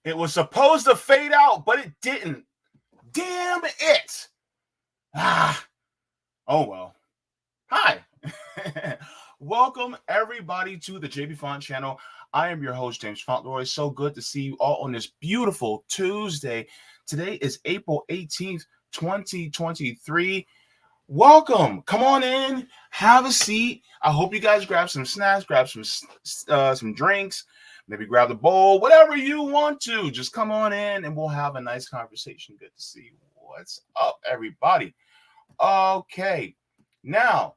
It was supposed to fade out, but it didn't. Damn it. Oh well. Hi. Welcome everybody to the Jaybefaunt channel. I am your host, James Fauntleroy. So good to see you all on this beautiful Tuesday. Today is April 18th, 2023. Welcome. Come on in. Have a seat. I hope you guys grab some snacks, grab some drinks, maybe grab the bowl, whatever you want to. Just come on in and we'll have a nice conversation. Good to see you. What's up, everybody? Okay. Now,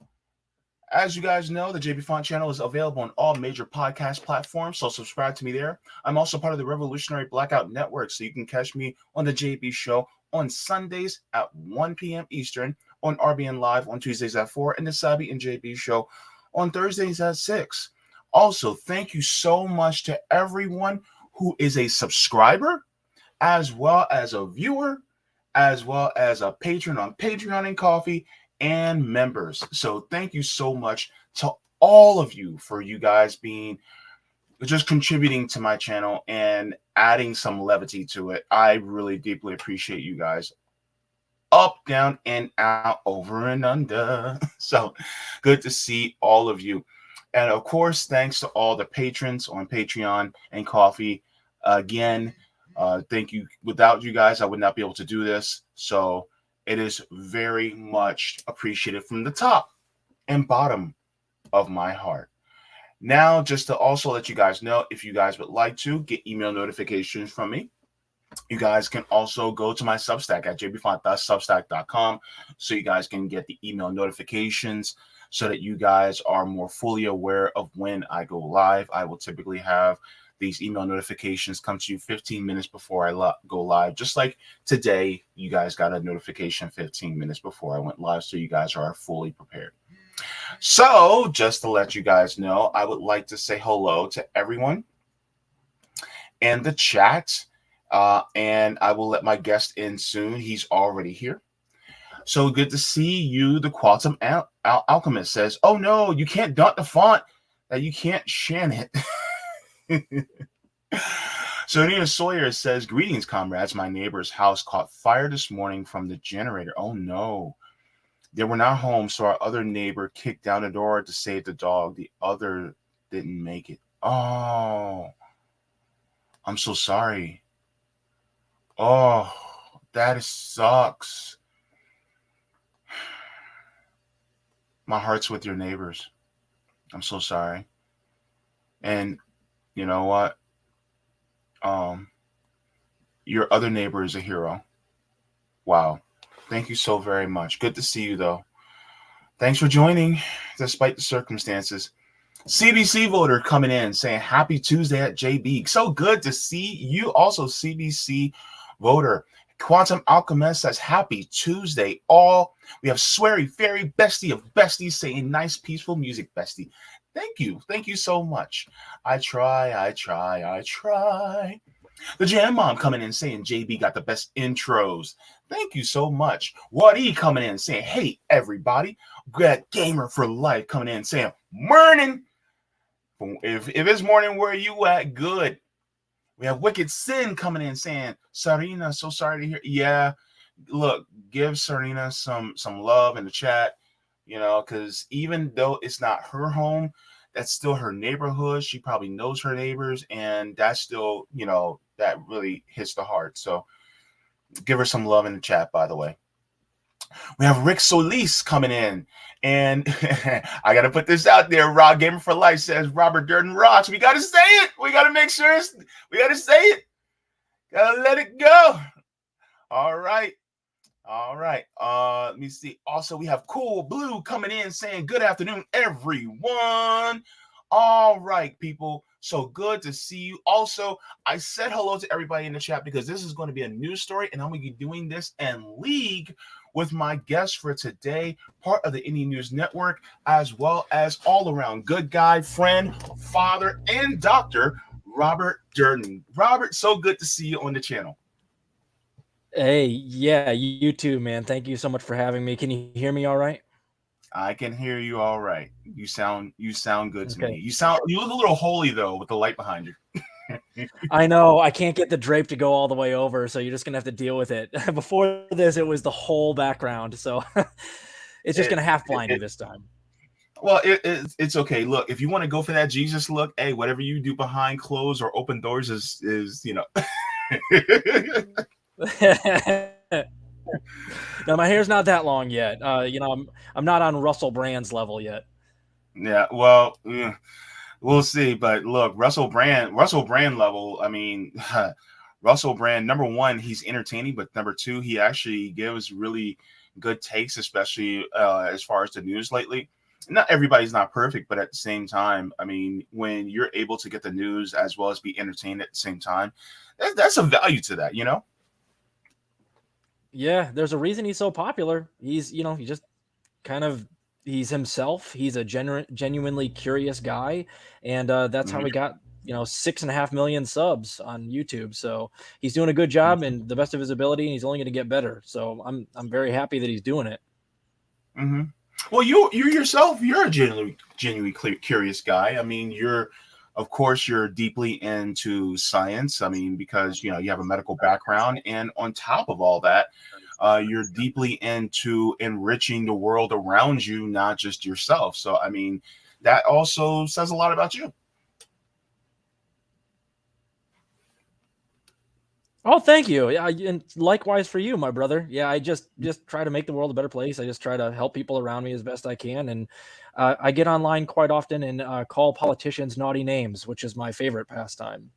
as you guys know, the Jaybefaunt channel is available on all major podcast platforms, so subscribe to me there. I'm also part of the Revolutionary Blackout Network, so you can catch me on the JB Show on Sundays at 1 p.m. Eastern, on RBN Live on Tuesdays at 4, and the Sabi and JB Show on Thursdays at 6. Also, thank you so much to everyone who is a subscriber, as well as a viewer, as well as a patron on Patreon and Coffee, and members. So thank you so much to all of you for you guys being just contributing to my channel and adding some levity to it. I really deeply appreciate you guys. Up, down, and out, over and under. So good to see all of you. And of course, thanks to all the patrons on Patreon and Coffee. Again, thank you. Without you guys, I would not be able to do this. So it is very much appreciated from the top and bottom of my heart. Now, just to also let you guys know, if you guys would like to get email notifications from me, you guys can also go to my Substack at jaybefaunt.substack.com so you guys can get the email notifications so that you guys are more fully aware of when I go live. I will typically have these email notifications come to you 15 minutes before I go live. Just like today, you guys got a notification 15 minutes before I went live, so you guys are fully prepared. So just to let you guys know, I would like to say hello to everyone in the chat, and I will let my guest in soon. He's already here. So good to see you. The Quantum Alchemist says, oh no, you can't dot the font, that you can't shan it. So Nina Sawyer says, greetings, comrades. My neighbor's house caught fire this morning from the generator. Oh no. They were not home, so our other neighbor kicked down the door to save the dog. The other didn't make it. Oh. I'm so sorry. Oh, that sucks. My heart's with your neighbors. I'm so sorry. And you know what? Um, your other neighbor is a hero. Wow. Thank you so very much. Good to see you, though. Thanks for joining, despite the circumstances. CBC voter coming in saying happy Tuesday at JB. So good to see you. Also, CBC voter. Quantum Alchemist says happy Tuesday. All we have Sweary Fairy Bestie of Besties saying nice peaceful music, Bestie. Thank you. Thank you so much. I try. The Jam Mom coming in saying JB got the best intros. Thank you so much. Waddy coming in saying, hey, everybody. Grad Gamer for Life coming in saying, morning. If it's morning, where you at? Good. We have Wicked Sin coming in saying, Sarina, so sorry to hear. Yeah, look, give Sarina some love in the chat, because even though it's not her home, that's still her neighborhood. She probably knows her neighbors, and that's still, that really hits the heart. So give her some love in the chat, by the way. We have Rick Solis coming in, and I got to put this out there. Raw Gamer for Life says Robert Durden rocks. We got to say it. We got to make sure we got to say it. Got to let it go. All right. Let me see. Also, we have Cool Blue coming in saying good afternoon, everyone. All right, people. So good to see you. Also, I said hello to everybody in the chat because this is going to be a news story, and I'm going to be doing this in league with my guest for today, part of the Indie News Network, as well as all-around good guy, friend, father, and doctor, Robert Durden. Robert, so good to see you on the channel. Hey, yeah, you too, man. Thank you so much for having me. Can you hear me all right? I can hear you all right. You sound good to me. You look a little holy though with the light behind you. I know. I can't get the drape to go all the way over, so you're just gonna have to deal with it. Before this, it was the whole background, so it's just gonna half blind you this time. Well, it's okay. Look, if you want to go for that Jesus look, hey, whatever you do behind closed or open doors is. No, my hair's not that long yet. I'm not on Russell Brand's level yet. Yeah, well, we'll see. But look, Russell Brand level. I mean, Russell Brand, number one, he's entertaining, but number two, he actually gives really good takes, especially as far as the news lately. Not everybody's not perfect, but at the same time, I mean, when you're able to get the news as well as be entertained at the same time, that's a value to that, Yeah, there's a reason he's so popular. He's just kind of he's himself. He's a genuinely curious guy, and that's how he got 6.5 million subs on YouTube. So he's doing a good job and the best of his ability, and he's only going to get better. So I'm very happy that he's doing it. Mm-hmm. Well, you yourself, you're a genuinely curious guy. I mean, of course, you're deeply into science. I mean, because you have a medical background, and on top of all that, you're deeply into enriching the world around you, not just yourself. So, I mean, that also says a lot about you. Oh, thank you. Yeah, and likewise for you, my brother. Yeah, I just try to make the world a better place. I just try to help people around me as best I can, and I get online quite often and call politicians naughty names, which is my favorite pastime.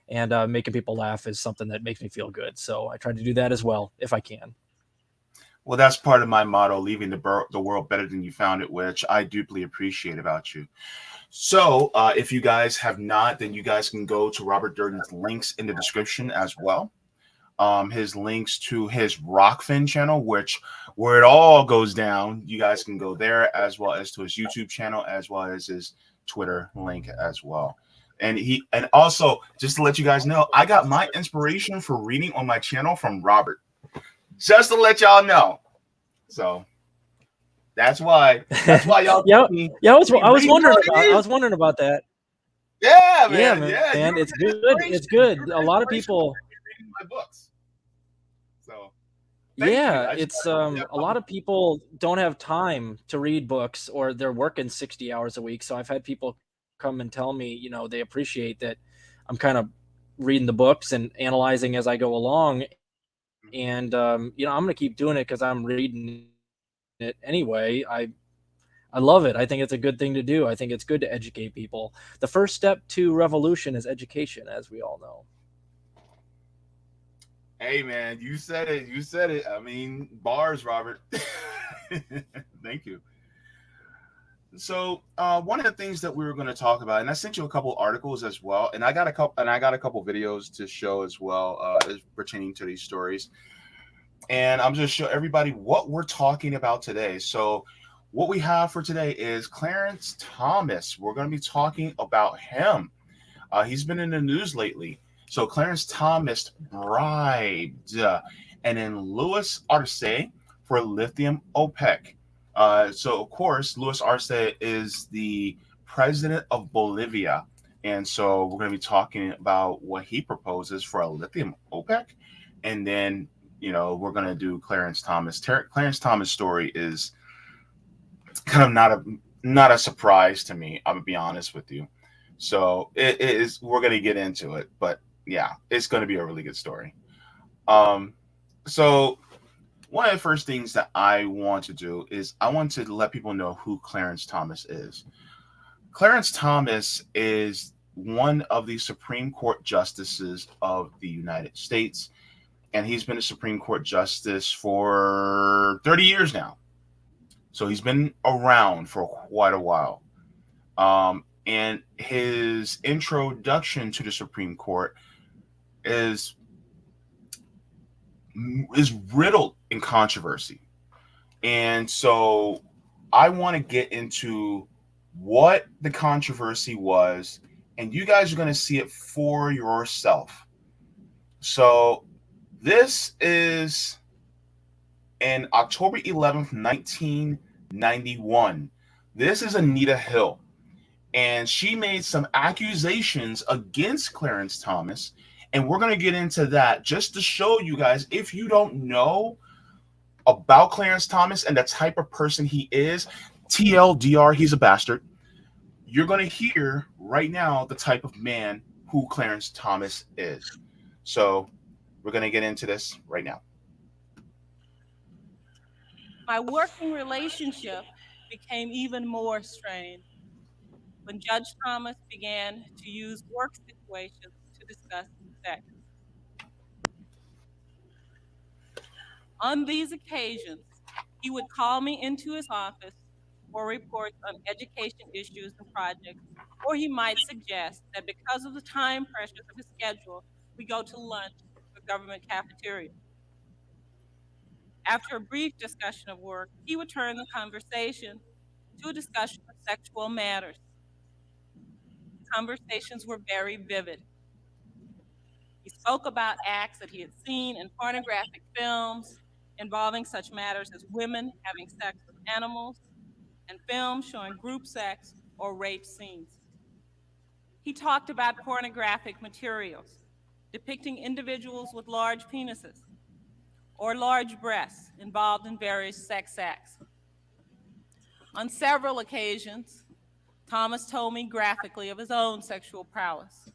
And making people laugh is something that makes me feel good. So I try to do that as well if I can. Well, that's part of my motto, leaving the world better than you found it, which I deeply appreciate about you. So if you guys have not, then you guys can go to Robert Durden's links in the description as well. His links to his Rockfin channel, where it all goes down. You guys can go there, as well as to his YouTube channel, as well as his Twitter link as well. And also, just to let you guys know, I got my inspiration for reading on my channel from Robert. Just to let y'all know. So that's why y'all. I was wondering about that. Yeah, man. man. Yeah, man. It's good. It's good. A lot of people reading my books. So it's a lot of people don't have time to read books, or they're working 60 hours a week. So I've had people come and tell me, they appreciate that I'm kind of reading the books and analyzing as I go along. And I'm going to keep doing it because I'm reading it anyway. I love it. I think it's a good thing to do. I think it's good to educate people. The first step to revolution is education, as we all know. Hey man, you said it. You said it. I mean, bars, Robert. Thank you. So, one of the things that we were going to talk about, and I sent you a couple articles as well, and I got a couple videos to show as well, as pertaining to these stories. And I'm just show everybody what we're talking about today. So, what we have for today is Clarence Thomas. We're going to be talking about him. He's been in the news lately. So Clarence Thomas bribed, and then Louis Arce for Lithium OPEC. So of course, Louis Arce is the president of Bolivia, and so we're going to be talking about what he proposes for a lithium OPEC, and then we're going to do Clarence Thomas. Clarence Thomas' story is kind of not a surprise to me. I'm gonna be honest with you. So it is. We're gonna get into it, but yeah, it's gonna be a really good story. Um, so one of the first things that I want to do is I want to let people know who Clarence Thomas is. Clarence Thomas is one of the Supreme Court justices of the United States, and he's been a Supreme Court justice for 30 years now. So he's been around for quite a while. And his introduction to the Supreme Court is riddled in controversy. And so I want to get into what the controversy was, and you guys are going to see it for yourself. So this is in October 11th, 1991. This is Anita Hill. And she made some accusations against Clarence Thomas. And we're going to get into that just to show you guys, if you don't know about Clarence Thomas and the type of person he is, TLDR, he's a bastard. You're going to hear right now the type of man who Clarence Thomas is. So we're going to get into this right now. My working relationship became even more strained when Judge Thomas began to use work situations to discuss sex. On these occasions, he would call me into his office for reports on education issues and projects, or he might suggest that because of the time pressures of his schedule, we go to lunch at the government cafeteria. After a brief discussion of work, he would turn the conversation to a discussion of sexual matters. Conversations were very vivid. He spoke about acts that he had seen in pornographic films involving such matters as women having sex with animals and films showing group sex or rape scenes. He talked about pornographic materials depicting individuals with large penises or large breasts involved in various sex acts. On several occasions, Thomas told me graphically of his own sexual prowess.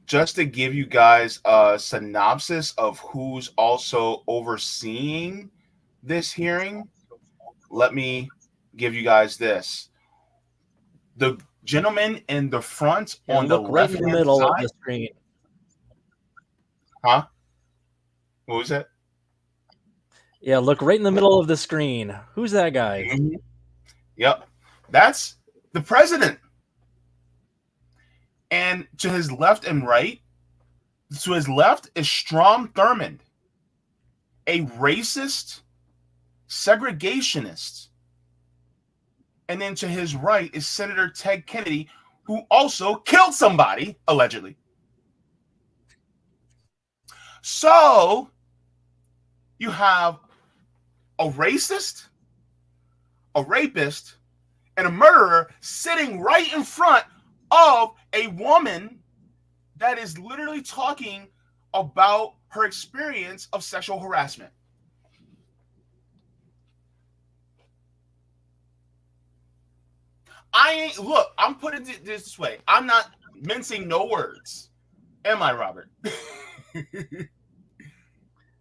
Just to give you guys a synopsis of who's also overseeing this hearing, let me give you guys this. The gentleman in the front on the Look right in the left-hand middle of side. the screen. Huh? What was that? Yeah, look right in the middle of the screen. Who's that guy? Mm-hmm. Yep. That's the president. And to his left and right, to his left is Strom Thurmond, a racist, segregationist. And then to his right is Senator Ted Kennedy, who also killed somebody, allegedly. So you have a racist, a rapist, and a murderer sitting right in front of a woman that is literally talking about her experience of sexual harassment. I'm putting it this way. I'm not mincing no words. Am I, Robert?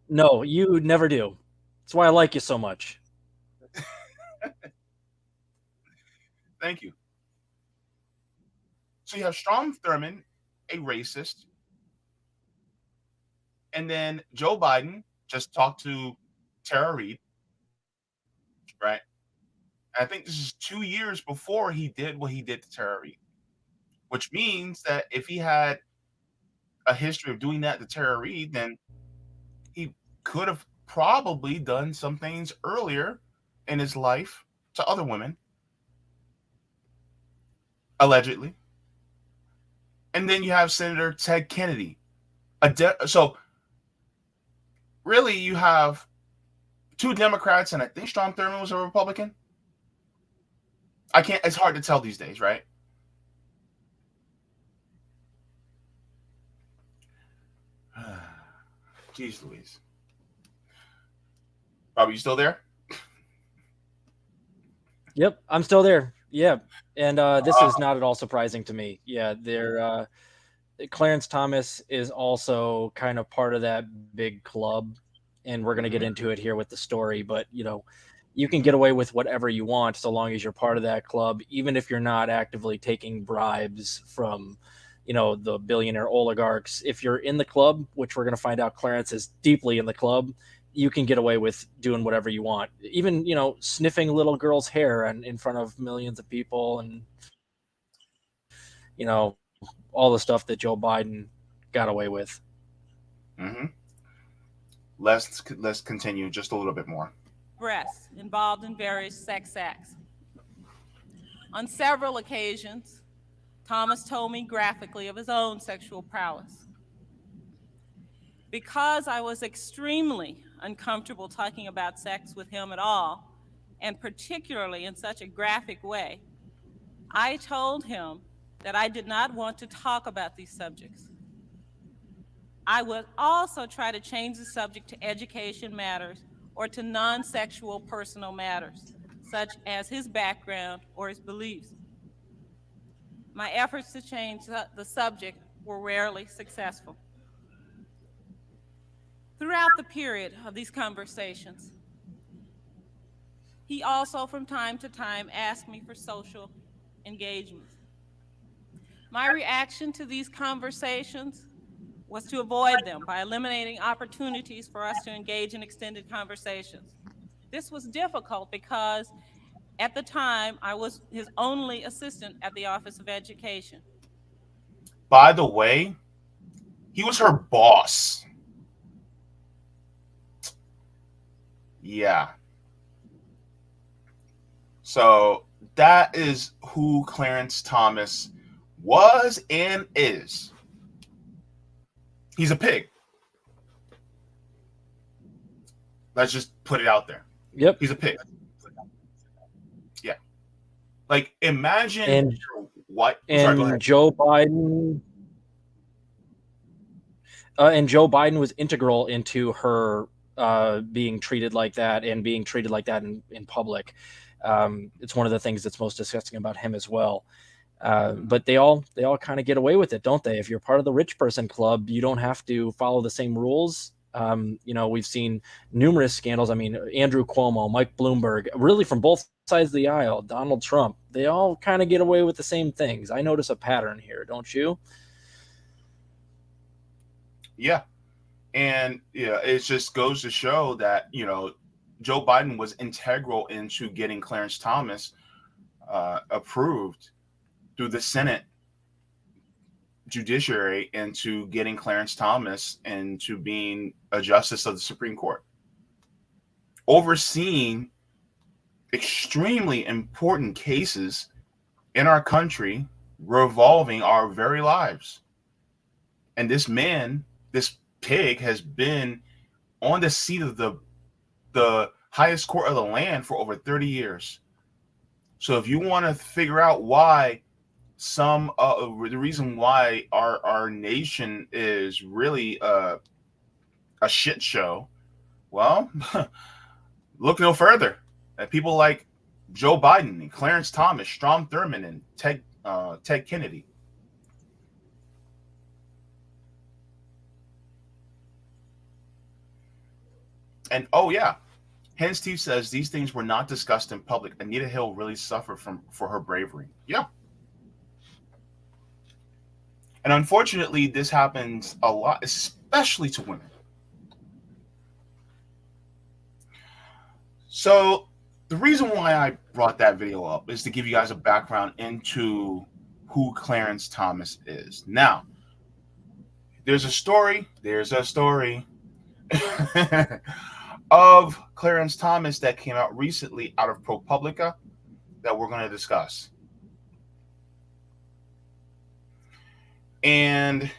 No, you never do. That's why I like you so much. Thank you. So you have Strom Thurmond, a racist, and then Joe Biden just talked to Tara Reid, right? I think this is 2 years before he did what he did to Tara Reid, which means that if he had a history of doing that to Tara Reid, then he could have probably done some things earlier in his life to other women, allegedly. And then you have Senator Ted Kennedy. So really, you have two Democrats, and I think Strom Thurmond was a Republican. I can't. It's hard to tell these days, right? Jeez Louise. Bobby, you still there? Yep, I'm still there. Yeah, and this is not at all surprising to me. Yeah, they're Clarence Thomas is also kind of part of that big club, and we're going to get into it here with the story. But you can get away with whatever you want so long as you're part of that club, even if you're not actively taking bribes from the billionaire oligarchs. If you're in the club, which we're going to find out Clarence is deeply in the club, you can get away with doing whatever you want, even sniffing little girls' hair and in front of millions of people, and all the stuff that Joe Biden got away with. Mm-hmm. Let's continue just a little bit more. Breasts involved in various sex acts. On several occasions, Thomas told me graphically of his own sexual prowess. Because I was extremely uncomfortable talking about sex with him at all, and particularly in such a graphic way, I told him that I did not want to talk about these subjects. I would also try to change the subject to education matters or to non-sexual personal matters, such as his background or his beliefs. My efforts to change the subject were rarely successful. Throughout the period of these conversations, he also from time to time asked me for social engagements. My reaction to these conversations was to avoid them by eliminating opportunities for us to engage in extended conversations. This was difficult because at the time I was his only assistant at the Office of Education. By the way, he was her boss. Yeah. So that is who Clarence Thomas was and is. He's a pig. Let's just put it out there. Yep. He's a pig. Yeah. Like, imagine and what and sorry, Joe Biden and Joe Biden was integral into her being treated like that and being treated like that in public. It's one of the things that's most disgusting about him as well. But they all kind of get away with it, don't they? If you're part of the rich person club, you don't have to follow the same rules. We've seen numerous scandals. I mean, Andrew Cuomo, Mike Bloomberg, really from both sides of the aisle, Donald Trump, they all kind of get away with the same things. I notice a pattern here, don't you? Yeah. And it just goes to show that, Joe Biden was integral into getting Clarence Thomas approved through the Senate judiciary into getting Clarence Thomas into being a justice of the Supreme Court, overseeing extremely important cases in our country revolving our very lives. And this man, this pig, has been on the seat of the highest court of the land for over 30 years. So if you want to figure out why the reason why our nation is really a shit show, well, look no further at people like Joe Biden and Clarence Thomas, Strom Thurmond, and Ted Kennedy. And oh yeah, Hen Steve says these things were not discussed in public. Anita Hill really suffered for her bravery. Yeah. And unfortunately, this happens a lot, especially to women. So the reason why I brought that video up is to give you guys a background into who Clarence Thomas is. Now, there's a story of Clarence Thomas that came out recently out of ProPublica that we're going to discuss. And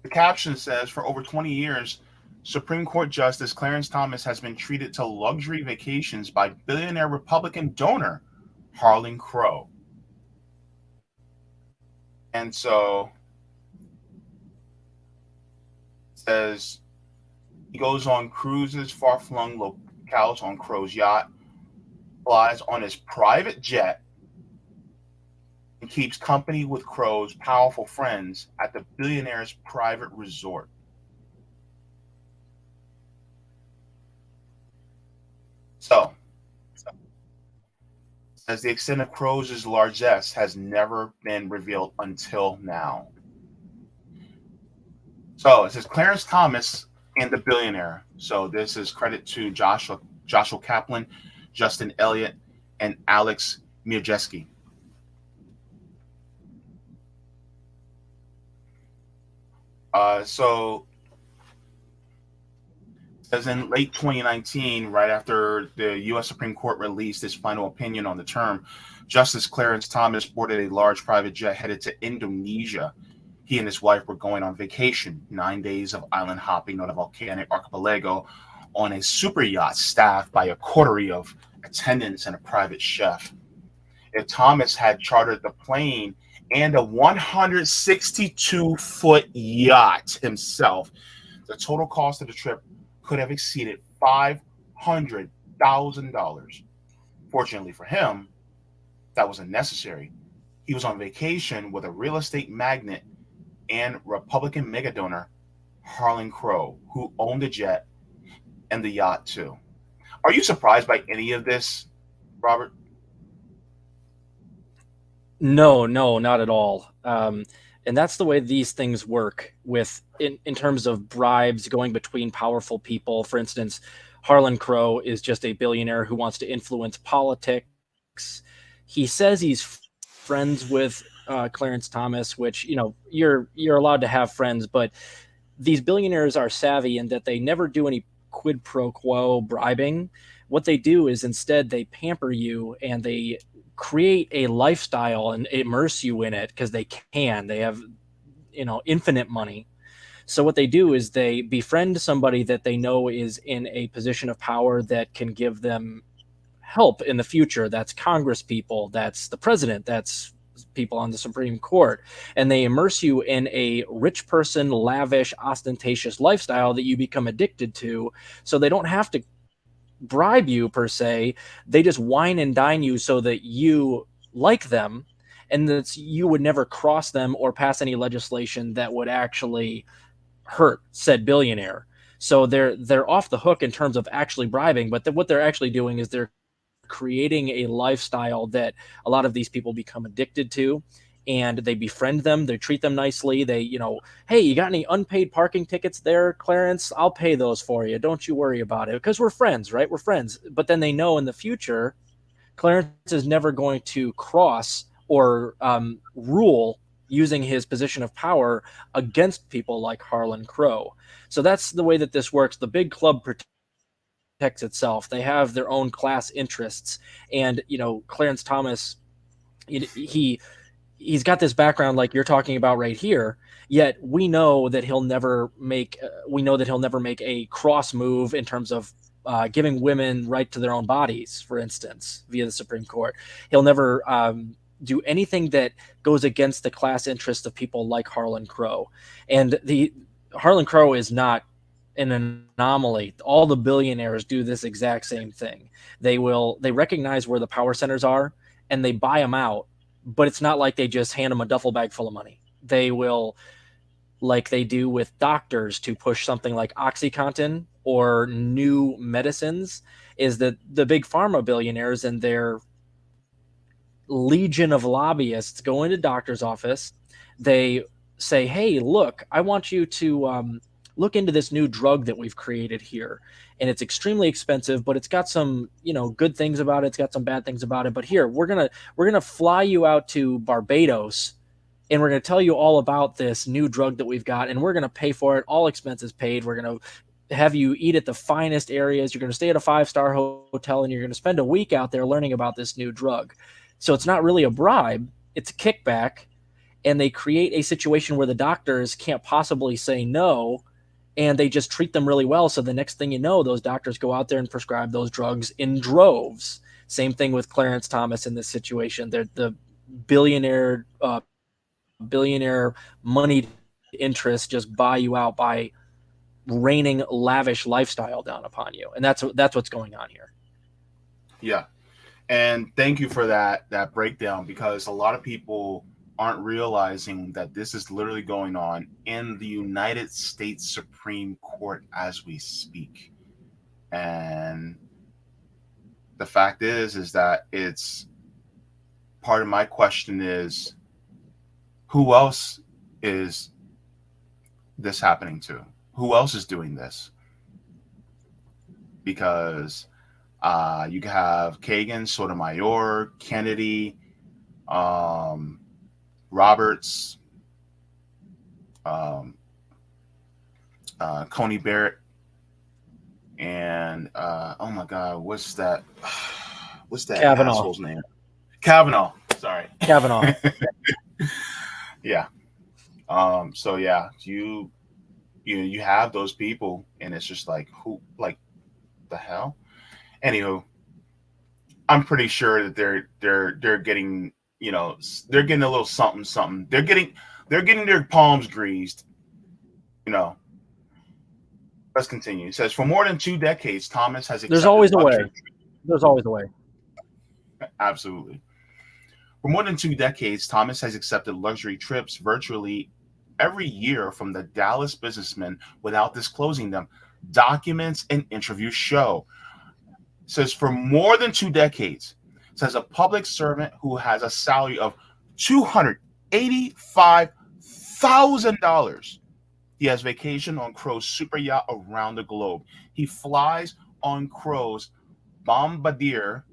the caption says, for over 20 years, Supreme Court Justice Clarence Thomas has been treated to luxury vacations by billionaire Republican donor Harlan Crow. And so it says he goes on cruises, far-flung locales on Crow's yacht, flies on his private jet, and keeps company with Crow's powerful friends at the billionaire's private resort. So, as the extent of Crow's largesse has never been revealed until now. So it says Clarence Thomas and the billionaire. So this is credit to Joshua Kaplan, Justin Elliott, and Alex Mierjeski. So as in late 2019, right after the U.S. Supreme Court released its final opinion on the term, Justice Clarence Thomas boarded a large private jet headed to Indonesia. He and his wife were going on vacation, 9 days of island hopping on a volcanic archipelago on a super yacht staffed by a coterie of attendants and a private chef. If Thomas had chartered the plane and a 162-foot yacht himself, the total cost of the trip could have exceeded $500,000. Fortunately for him, that wasn't necessary. He was on vacation with a real estate magnate and Republican mega donor, Harlan Crow, who owned the jet and the yacht too. Are you surprised by any of this, Robert? No, not at all. And that's the way these things work with in terms of bribes going between powerful people. For instance, Harlan Crow is just a billionaire who wants to influence politics. He says he's friends with Clarence Thomas, which, you're allowed to have friends, but these billionaires are savvy in that they never do any quid pro quo bribing. What they do is instead they pamper you and they create a lifestyle and immerse you in it because they have infinite money. So what they do is they befriend somebody that they know is in a position of power that can give them help in the future. That's Congress people, that's the president, that's people on the Supreme Court, and they immerse you in a rich person, lavish, ostentatious lifestyle that you become addicted to. So they don't have to bribe you per se, they just wine and dine you so that you like them, and that you would never cross them or pass any legislation that would actually hurt said billionaire. So they're off the hook in terms of actually bribing, but what they're actually doing is they're creating a lifestyle that a lot of these people become addicted to, and they befriend them, they treat them nicely, they, hey, you got any unpaid parking tickets there, Clarence? I'll pay those for you, don't you worry about it, because we're friends, right? We're friends. But then they know in the future Clarence is never going to cross or rule using his position of power against people like Harlan Crow. So that's the way that this works. The big club protects itself. They have their own class interests, and Clarence Thomas, he's got this background like you're talking about right here, yet we know that he'll never make a cross move in terms of giving women right to their own bodies, for instance, via the Supreme Court. He'll never do anything that goes against the class interests of people like Harlan Crow. And the Harlan Crow is not an anomaly. All the billionaires do this exact same thing. They recognize where the power centers are and they buy them out, but it's not like they just hand them a duffel bag full of money. They will like they do with doctors to push something like OxyContin or new medicines, is that the big pharma billionaires and their legion of lobbyists go into doctor's office. They say, hey, look, I want you to look into this new drug that we've created here, and it's extremely expensive, but it's got some, good things about it, it's got some bad things about it, but here, we're gonna fly you out to Barbados, and we're going to tell you all about this new drug that we've got, and we're going to pay for it, all expenses paid. We're going to have you eat at the finest areas. You're going to stay at a 5-star hotel, and you're going to spend a week out there learning about this new drug. So it's not really a bribe, it's a kickback, and they create a situation where the doctors can't possibly say no, and they just treat them really well. So the next thing you know, those doctors go out there and prescribe those drugs in droves. Same thing with Clarence Thomas in this situation. They're the billionaire moneyed interests just buy you out by raining lavish lifestyle down upon you, and that's what's going on here. Yeah, and thank you for that breakdown, because a lot of people aren't realizing that this is literally going on in the United States Supreme Court as we speak. And the fact is that it's part of my question is, who else is this happening to? Who else is doing this? Because you have Kagan, Sotomayor, Kennedy, Roberts, Coney Barrett, and oh my God, what's that Kavanaugh. asshole's name? Kavanaugh. Sorry, Kavanaugh. Yeah. So yeah, you have those people, and it's just like, who, like, the hell? Anywho, I'm pretty sure that they're getting, they're getting a little something. They're getting their palms greased. Let's continue. It says, for more than 2 decades, Thomas has accepted There's always a way. luxury. There's always a way. Absolutely. For more than 2 decades, Thomas has accepted luxury trips virtually every year from the Dallas businessman without disclosing them. Documents and interviews show. It says, for more than 2 decades, it says, a public servant who has a salary of $285,000. He has vacation on Crow's super yacht around the globe. He flies on Crow's Bombardier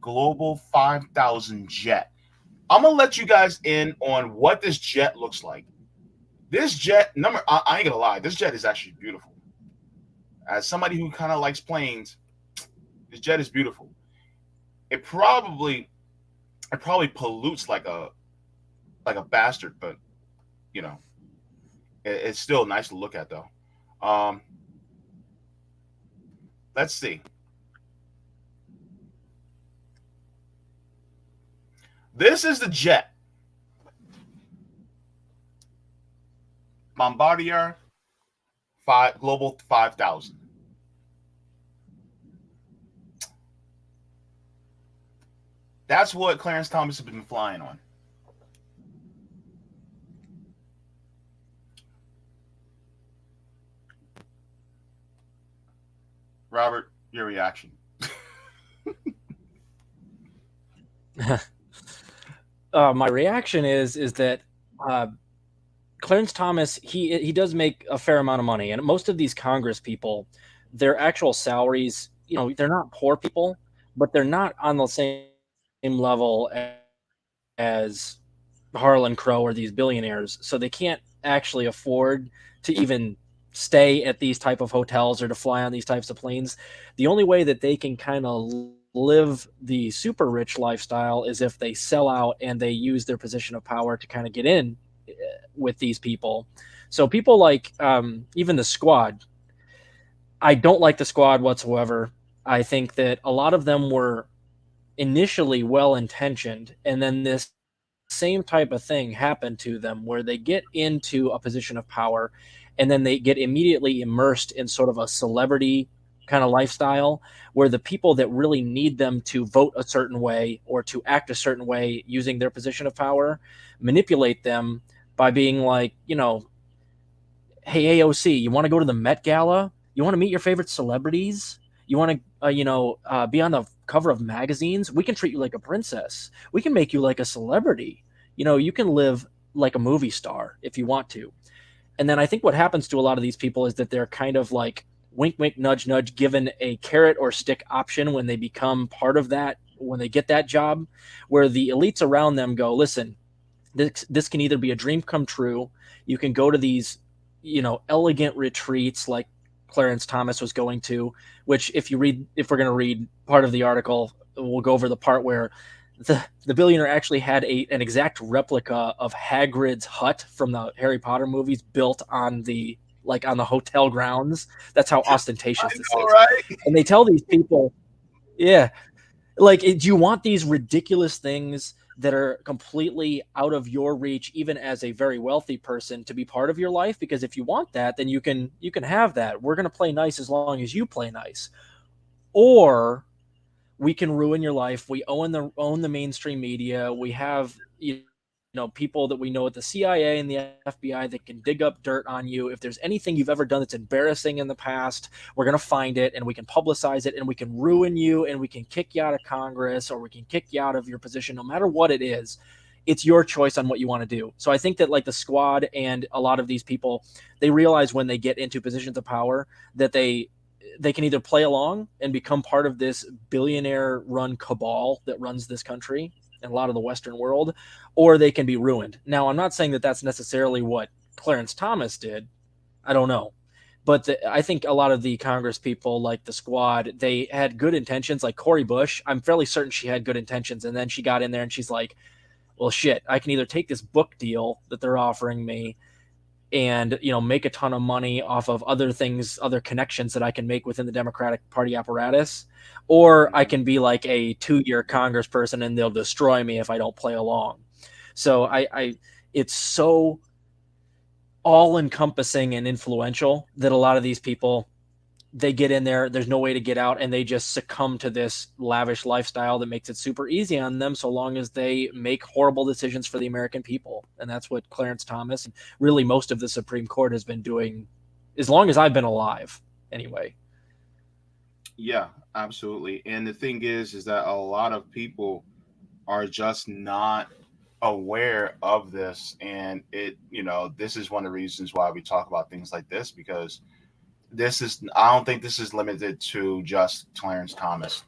Global 5000 jet. I'm gonna let you guys in on what this jet looks like. This jet, I ain't gonna lie, this jet is actually beautiful. As somebody who kind of likes planes, this jet is beautiful. It probably pollutes like a bastard, but it's still nice to look at though. Let's see. This is the jet. Bombardier Global 5000. That's what Clarence Thomas has been flying on. Robert, your reaction. My reaction is that Clarence Thomas, he does make a fair amount of money, and most of these Congress people, their actual salaries, they're not poor people, but they're not on the same level as Harlan Crow or these billionaires, so they can't actually afford to even stay at these type of hotels or to fly on these types of planes. The only way that they can kind of live the super rich lifestyle is if they sell out and they use their position of power to kind of get in with these people. So people like even the Squad, I don't like the Squad whatsoever. I think that a lot of them were initially well-intentioned, and then this same type of thing happened to them where they get into a position of power and then they get immediately immersed in sort of a celebrity kind of lifestyle where the people that really need them to vote a certain way or to act a certain way using their position of power manipulate them by being like, hey, AOC, you want to go to the Met Gala? You want to meet your favorite celebrities? You want to, be on the cover of magazines? We can treat you like a princess. We can make you like a celebrity. You can live like a movie star if you want to. And then I think what happens to a lot of these people is that they're kind of like wink, wink, nudge, nudge, given a carrot or stick option when they become part of that, when they get that job, where the elites around them go, listen, this can either be a dream come true. You can go to these, elegant retreats like Clarence Thomas was going to, which if we're going to read part of the article, we'll go over the part where the billionaire actually had an exact replica of Hagrid's hut from the Harry Potter movies built on the hotel grounds. That's how ostentatious this is. Right? And they tell these people, yeah, do you want these ridiculous things that are completely out of your reach, even as a very wealthy person, to be part of your life? Because if you want that, then you can have that. We're going to play nice as long as you play nice. Or we can ruin your life. We own the mainstream media. We have people that we know at the CIA and the FBI that can dig up dirt on you. If there's anything you've ever done that's embarrassing in the past, we're going to find it and we can publicize it and we can ruin you and we can kick you out of Congress or we can kick you out of your position. No matter what it is, it's your choice on what you want to do. So I think that the squad and a lot of these people, they realize when they get into positions of power that they can either play along and become part of this billionaire run cabal that runs this country and a lot of the Western world, or they can be ruined. Now, I'm not saying that that's necessarily what Clarence Thomas did. I don't know. But I think a lot of the Congress people, like the squad, they had good intentions. Like Cori Bush, I'm fairly certain she had good intentions. And then she got in there and she's like, well, shit, I can either take this book deal that they're offering me and make a ton of money off of other things, other connections that I can make within the Democratic Party apparatus, or I can be like a 2-year congressperson and they'll destroy me if I don't play along. So it's so all-encompassing and influential that a lot of these people, they get in there, there's no way to get out, and they just succumb to this lavish lifestyle that makes it super easy on them so long as they make horrible decisions for the American people. And that's what Clarence Thomas and really most of the Supreme Court has been doing as long as I've been alive anyway. Yeah, absolutely. And the thing is that a lot of people are just not aware of this. And this is one of the reasons why we talk about things like this, because I don't think this is limited to just Clarence Thomas.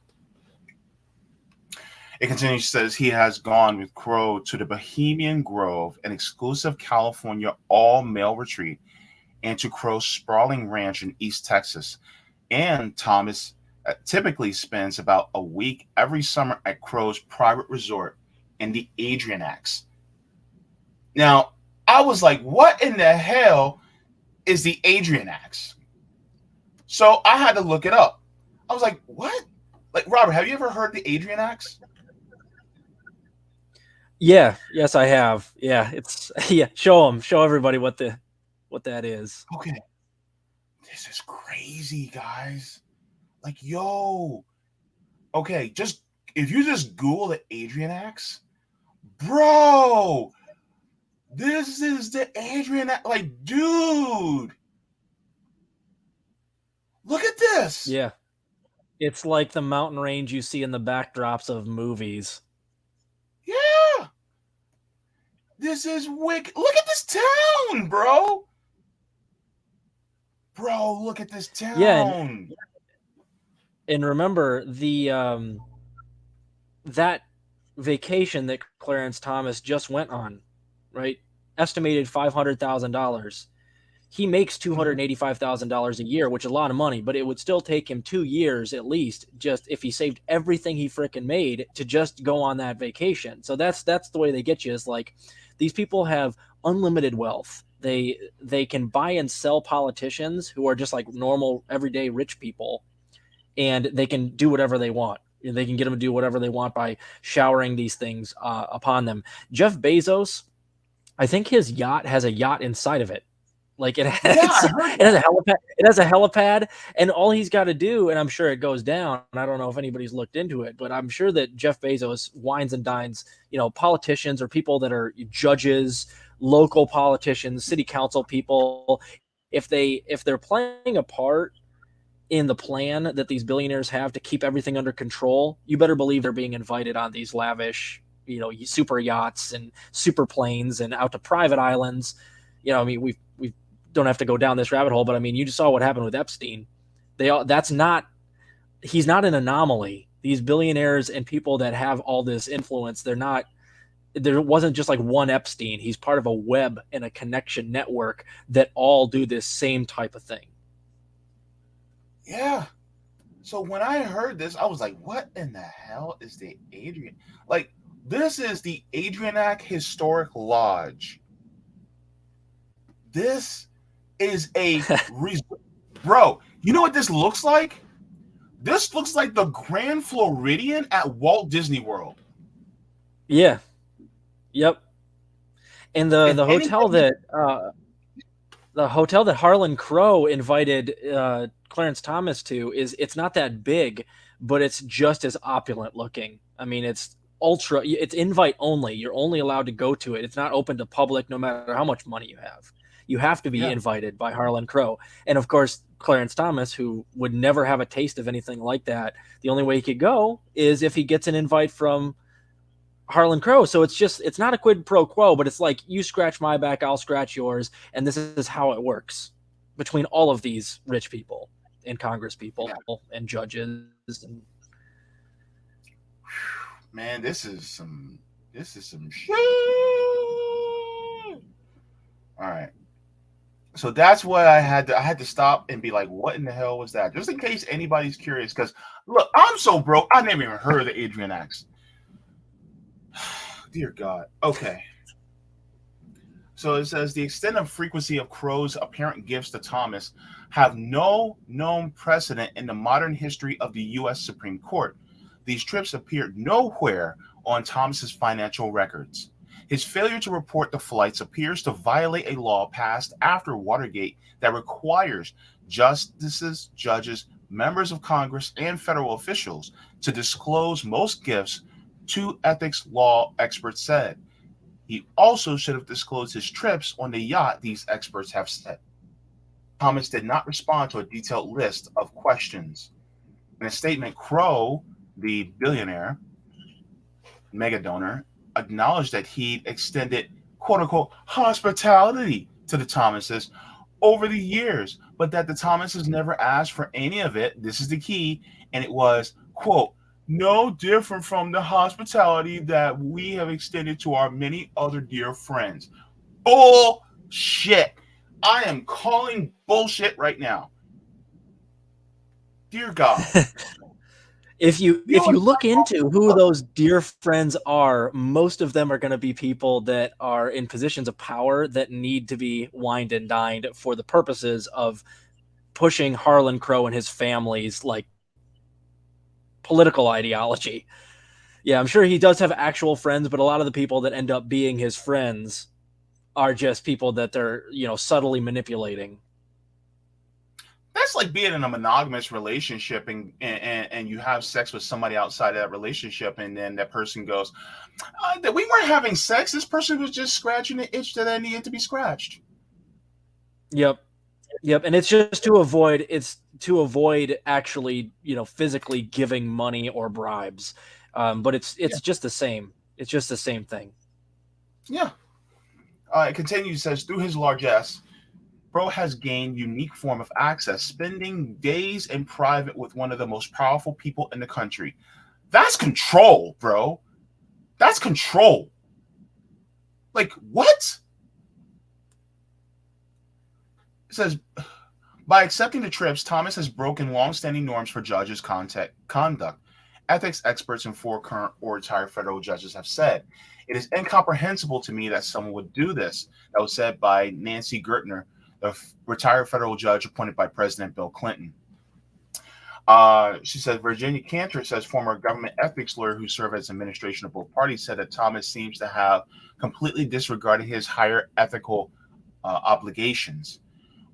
It continues, says he has gone with Crow to the Bohemian Grove, an exclusive California all-male retreat, and to Crow's sprawling ranch in East Texas. And Thomas typically spends about a week every summer at Crow's private resort in the Adirondacks. Now, I was like, what in the hell is the Adirondacks? So I had to look it up. I was like, what? Like, Robert, have you ever heard the Adirondacks? Yeah. Yes, I have. Yeah. Show everybody what that is. Okay. This is crazy, guys. Like, yo. Okay. If you just Google the Adirondacks, bro, this is the Adirondacks. Like, dude. Look at this. Yeah. It's like the mountain range you see in the backdrops of movies. Yeah. This is wicked. Look at this town, bro. Bro, look at this town. Yeah. And remember that vacation that Clarence Thomas just went on, right? Estimated $500,000. He makes $285,000 a year, which is a lot of money, but it would still take him 2 years at least, just if he saved everything he frickin' made to just go on that vacation. So that's the way they get you, is like these people have unlimited wealth. They can buy and sell politicians who are just like normal, everyday rich people, and they can do whatever they want. They can get them to do whatever they want by showering these things upon them. Jeff Bezos, I think his yacht has a yacht inside of it. Like it has a helipad. It has a helipad, and all he's got to do, and I'm sure it goes down. I don't know if anybody's looked into it, but I'm sure that Jeff Bezos wines and dines, politicians or people that are judges, local politicians, city council people, if they're playing a part in the plan that these billionaires have to keep everything under control, you better believe they're being invited on these lavish, super yachts and super planes and out to private islands. I mean, we don't have to go down this rabbit hole, but I mean, you just saw what happened with Epstein. He's not an anomaly. These billionaires and people that have all this influence, there wasn't just like one Epstein. He's part of a web and a connection network that all do this same type of thing. Yeah. So when I heard this, I was like, what in the hell is the Adrian? Like, this is the Adrianac Historic Lodge. This is a... Bro, you know what this looks like? This looks like the Grand Floridian at Walt Disney World. Yeah. Yep. And the hotel that Harlan Crow invited Clarence Thomas to it's not that big, but it's just as opulent looking. I mean, it's invite only. You're only allowed to go to it. It's not open to public no matter how much money you have. You have to be invited by Harlan Crow. And of course, Clarence Thomas, who would never have a taste of anything like that, the only way he could go is if he gets an invite from Harlan Crow. So it's not a quid pro quo, but it's like, you scratch my back, I'll scratch yours. And this is how it works between all of these rich people and Congress people and judges. Man, this is some shit. All right. So that's why I had to stop and be like, what in the hell was that? Just in case anybody's curious, because look, I'm so broke, I never even heard of the Adrianacs. Dear God. Okay. So it says the extent and frequency of Crow's apparent gifts to Thomas have no known precedent in the modern history of the U.S. Supreme Court. These trips appeared nowhere on Thomas's financial records. His failure to report the flights appears to violate a law passed after Watergate that requires justices, judges, members of Congress, and federal officials to disclose most gifts, two ethics law experts said. He also should have disclosed his trips on the yacht, these experts have said. Thomas did not respond to a detailed list of questions. In a statement, Crow, the billionaire mega donor, acknowledged that he'd extended quote-unquote hospitality to the Thomases over the years, but that the Thomases never asked for any of it. This is the key. And it was, quote, no different from the hospitality that we have extended to our many other dear friends. Bullshit. I am calling bullshit right now. Dear God. If you look into who those dear friends are, most of them are going to be people that are in positions of power that need to be wined and dined for the purposes of pushing Harlan Crow and his family's like political ideology. Yeah, I'm sure he does have actual friends, but a lot of the people that end up being his friends are just people that they're, subtly manipulating. That's like being in a monogamous relationship and you have sex with somebody outside of that relationship, and then that person goes, that we weren't having sex. This person was just scratching the itch that I needed to be scratched. Yep. And it's just to avoid actually, physically giving money or bribes. But it's just the same. It's just the same thing. Yeah. It continues, says, through his largesse, Crow has gained unique form of access, spending days in private with one of the most powerful people in the country. That's control, bro. That's control. Like, what? It says, by accepting the trips, Thomas has broken long-standing norms for judges' conduct. Ethics experts and 4 current or retired federal judges have said, it is incomprehensible to me that someone would do this. That was said by Nancy Gertner, the retired federal judge appointed by President Bill Clinton. She says, Virginia Cantor says, former government ethics lawyer who served as administration of both parties, said that Thomas seems to have completely disregarded his higher ethical obligations.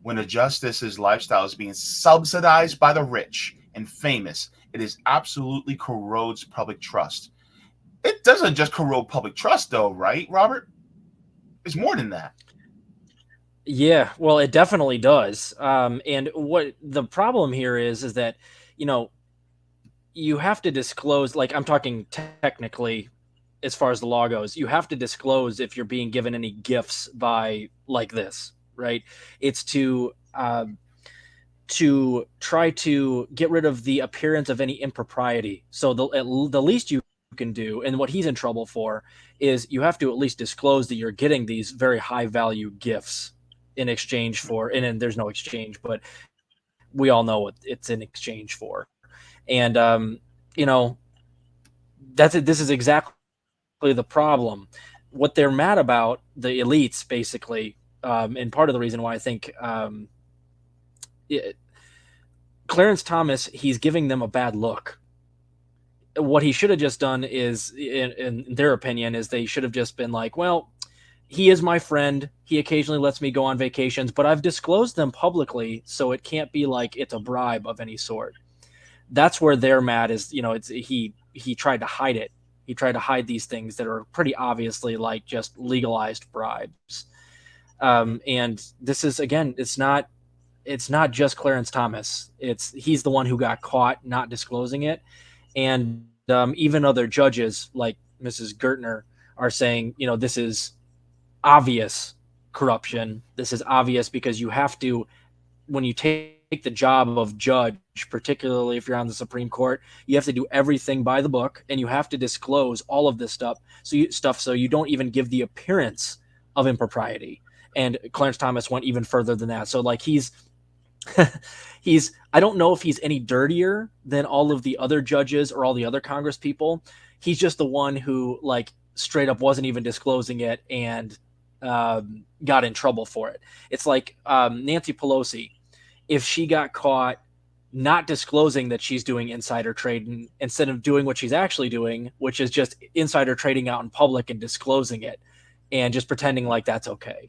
When a justice's lifestyle is being subsidized by the rich and famous, it is absolutely corrodes public trust. It doesn't just corrode public trust, though, right, Robert? It's more than that. Yeah, well, it definitely does. And what the problem here is that, you know, you have to disclose, like I'm talking technically as far as the law goes, you have to disclose if you're being given any gifts by like this, right? It's to try to get rid of the appearance of any impropriety. So the least you can do, and what he's in trouble for, is you have to at least disclose that you're getting these very high value gifts in exchange for, and then there's no exchange, but we all know what it's in exchange for. And you know, that's it. This is exactly the problem. What they're mad about, the elites, basically, and part of the reason why I think Clarence Thomas, he's giving them a bad look. What he should have just done is, in their opinion, is they should have just been like, well, he is my friend. He occasionally lets me go on vacations, but I've disclosed them publicly, so it can't be like it's a bribe of any sort. That's where they're mad is, it's he tried to hide it. He tried to hide these things that are pretty obviously like just legalized bribes. And this is, again, it's not just Clarence Thomas. He's the one who got caught not disclosing it. And even other judges like Mrs. Gertner are saying, this is obvious corruption. This is obvious because you have to, when you take the job of judge, particularly if you're on the Supreme Court, you have to do everything by the book, and you have to disclose all of this stuff. So you don't even give the appearance of impropriety. And Clarence Thomas went even further than that. So like he's I don't know if he's any dirtier than all of the other judges or all the other Congress people. He's just the one who like straight up wasn't even disclosing it and got in trouble for it. It's like Nancy Pelosi, if she got caught not disclosing that she's doing insider trading instead of doing what she's actually doing, which is just insider trading out in public and disclosing it and just pretending like that's okay.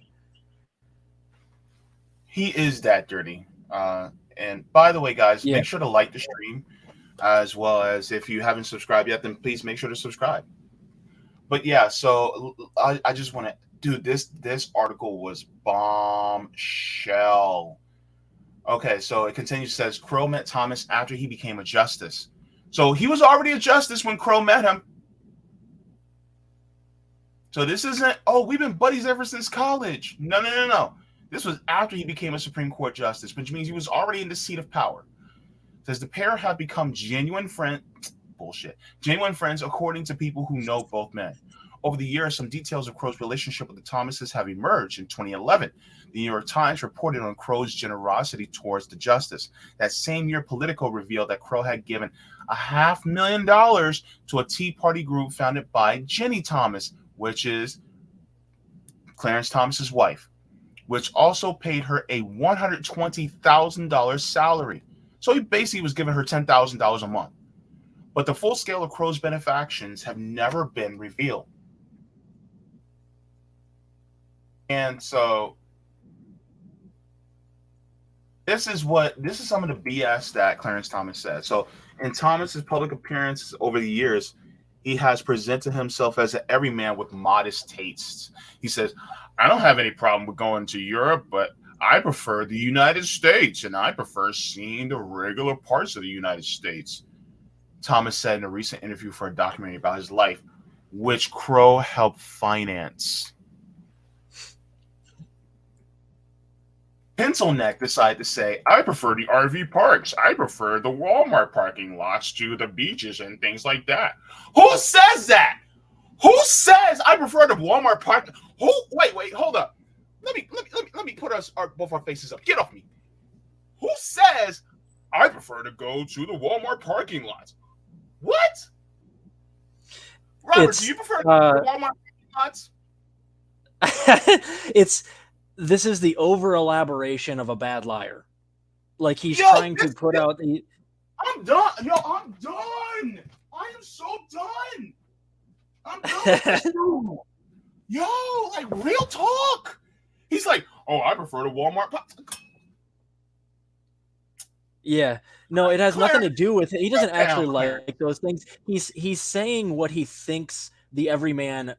He is that dirty. And by the way, guys, Yeah. make sure to like the stream, as well as if you haven't subscribed yet, then please make sure to subscribe. But yeah, so I just want to, dude, this article was bombshell. Okay, so it continues, says Crow met Thomas after he became a justice. So he was already a justice when Crow met him. So this isn't, oh, we've been buddies ever since college. No. This was after he became a Supreme Court justice, which means he was already in the seat of power. It says the pair have become genuine friends. Bullshit. Genuine friends, according to people who know both men. Over the years, some details of Crow's relationship with the Thomases have emerged. In 2011, the New York Times reported on Crow's generosity towards the justice. That same year, Politico revealed that Crow had given $500,000 to a Tea Party group founded by Jenny Thomas, which is Clarence Thomas's wife, which also paid her a $120,000 salary. So he basically was giving her $10,000 a month. But the full scale of Crow's benefactions have never been revealed. And so this is some of the BS that Clarence Thomas said. So in Thomas's public appearances over the years, he has presented himself as an everyman with modest tastes. He says, I don't have any problem with going to Europe, but I prefer the United States, and I prefer seeing the regular parts of the United States. Thomas said in a recent interview for a documentary about his life, which Crow helped finance. Pencilneck decided to say, I prefer the RV parks. I prefer the Walmart parking lots to the beaches and things like that. Who says that? Who says I prefer the Walmart park? Who? Wait, hold up. Let me put both our faces up. Get off me. Who says I prefer to go to the Walmart parking lots? What? Robert, do you prefer the Walmart parking lots? This is the over elaboration of a bad liar. Like he's trying to put out the. I'm done. I'm done. I am so done. I'm done with this dude. Like real talk. He's like, oh, I prefer the Walmart. Yeah. No, it has nothing to do with it. He doesn't actually like those things. He's saying what he thinks the everyman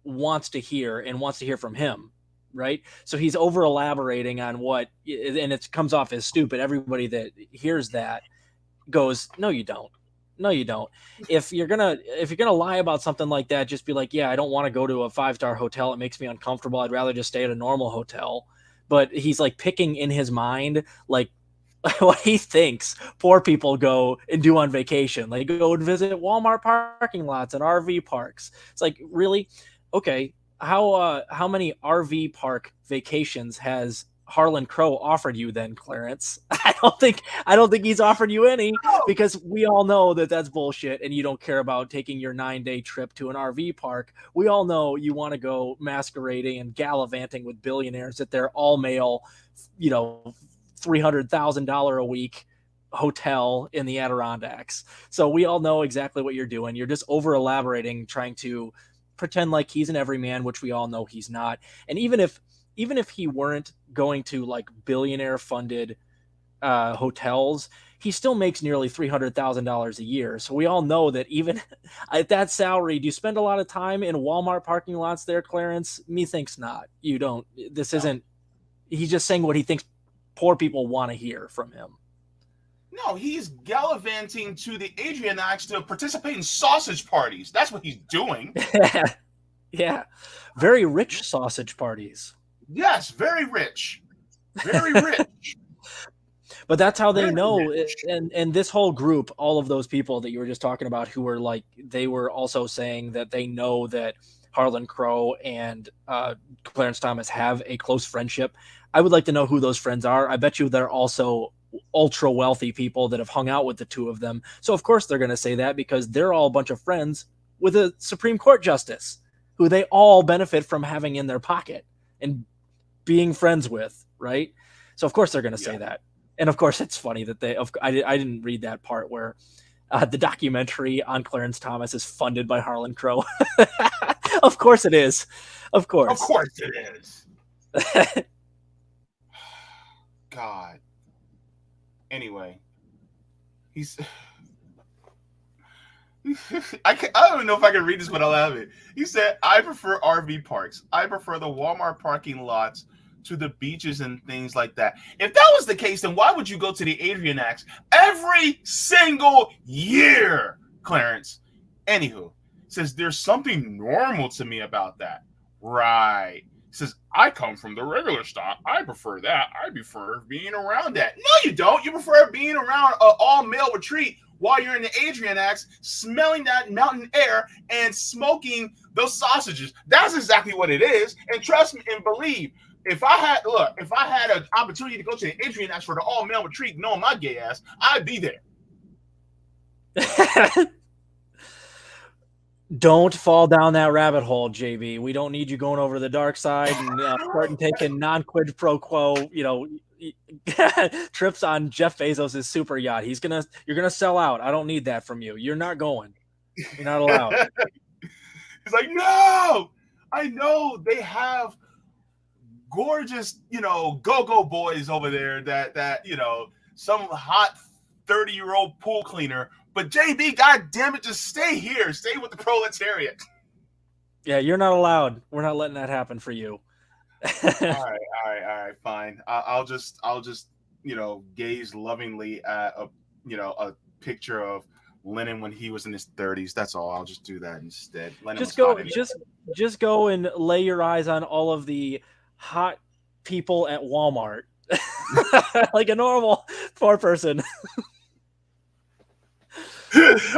wants to hear and wants to hear from him, right? So he's over elaborating on what, and it comes off as stupid. Everybody that hears that goes, no, you don't. No, you don't. If you're gonna lie about something like that, just be like, yeah, I don't want to go to a 5-star hotel. It makes me uncomfortable. I'd rather just stay at a normal hotel. But he's like picking in his mind like what he thinks poor people go and do on vacation. Like go and visit Walmart parking lots and RV parks. It's like, really? Okay. How many RV park vacations has Harlan Crow offered you then, Clarence? I don't think he's offered you any, because we all know that that's bullshit and you don't care about taking your 9-day trip to an RV park. We all know you want to go masquerading and gallivanting with billionaires at their all male, $300,000 a week hotel in the Adirondacks. So we all know exactly what you're doing. You're just over elaborating, trying to pretend like he's an everyman, which we all know he's not. And even if he weren't going to like billionaire funded hotels, he still makes nearly $300,000 a year. So we all know that even at that salary, do you spend a lot of time in Walmart parking lots there, Clarence? Methinks not. You don't. This isn't. He's just saying what he thinks poor people want to hear from him. No, he's gallivanting to the Adrianax to participate in sausage parties. That's what he's doing. Yeah. Very rich sausage parties. Yes, very rich. Very rich. But that's how they know. And this whole group, all of those people that you were just talking about, who were like, they were also saying that they know that Harlan Crow and Clarence Thomas have a close friendship. I would like to know who those friends are. I bet you they're also ultra wealthy people that have hung out with the two of them. So of course they're going to say that, because they're all a bunch of friends with a Supreme Court justice who they all benefit from having in their pocket and being friends with, right? So of course they're going to say that. And of course it's funny that I didn't read that part where the documentary on Clarence Thomas is funded by Harlan Crow. Of course it is. Of course. Of course it is. God. Anyway, I don't know if I can read this, but I'll have it. He said, I prefer RV parks. I prefer the Walmart parking lots to the beaches and things like that. If that was the case, then why would you go to the Adrianax every single year, Clarence? Anywho, says there's something normal to me about that. Right. Says, I come from the regular stock. I prefer that. I prefer being around that. No, you don't. You prefer being around an all-male retreat while you're in the Adrianax, smelling that mountain air and smoking those sausages. That's exactly what it is. And trust me and believe, if I had an opportunity to go to the Adrianax for the all-male retreat, knowing my gay ass, I'd be there. Don't fall down that rabbit hole, JB. We don't need you going over to the dark side and starting taking non-quid pro quo, trips on Jeff Bezos' super yacht. You're gonna sell out. I don't need that from you. You're not going. You're not allowed. He's like, no, I know they have gorgeous, go-go boys over there that some hot 30-year-old pool cleaner. But JB, God damn it, just stay here. Stay with the proletariat. Yeah, you're not allowed. We're not letting that happen for you. All right, fine. I'll just gaze lovingly at a picture of Lennon when he was in his 30s. That's all. I'll just do that instead. Just go and lay your eyes on all of the hot people at Walmart, like a normal poor person.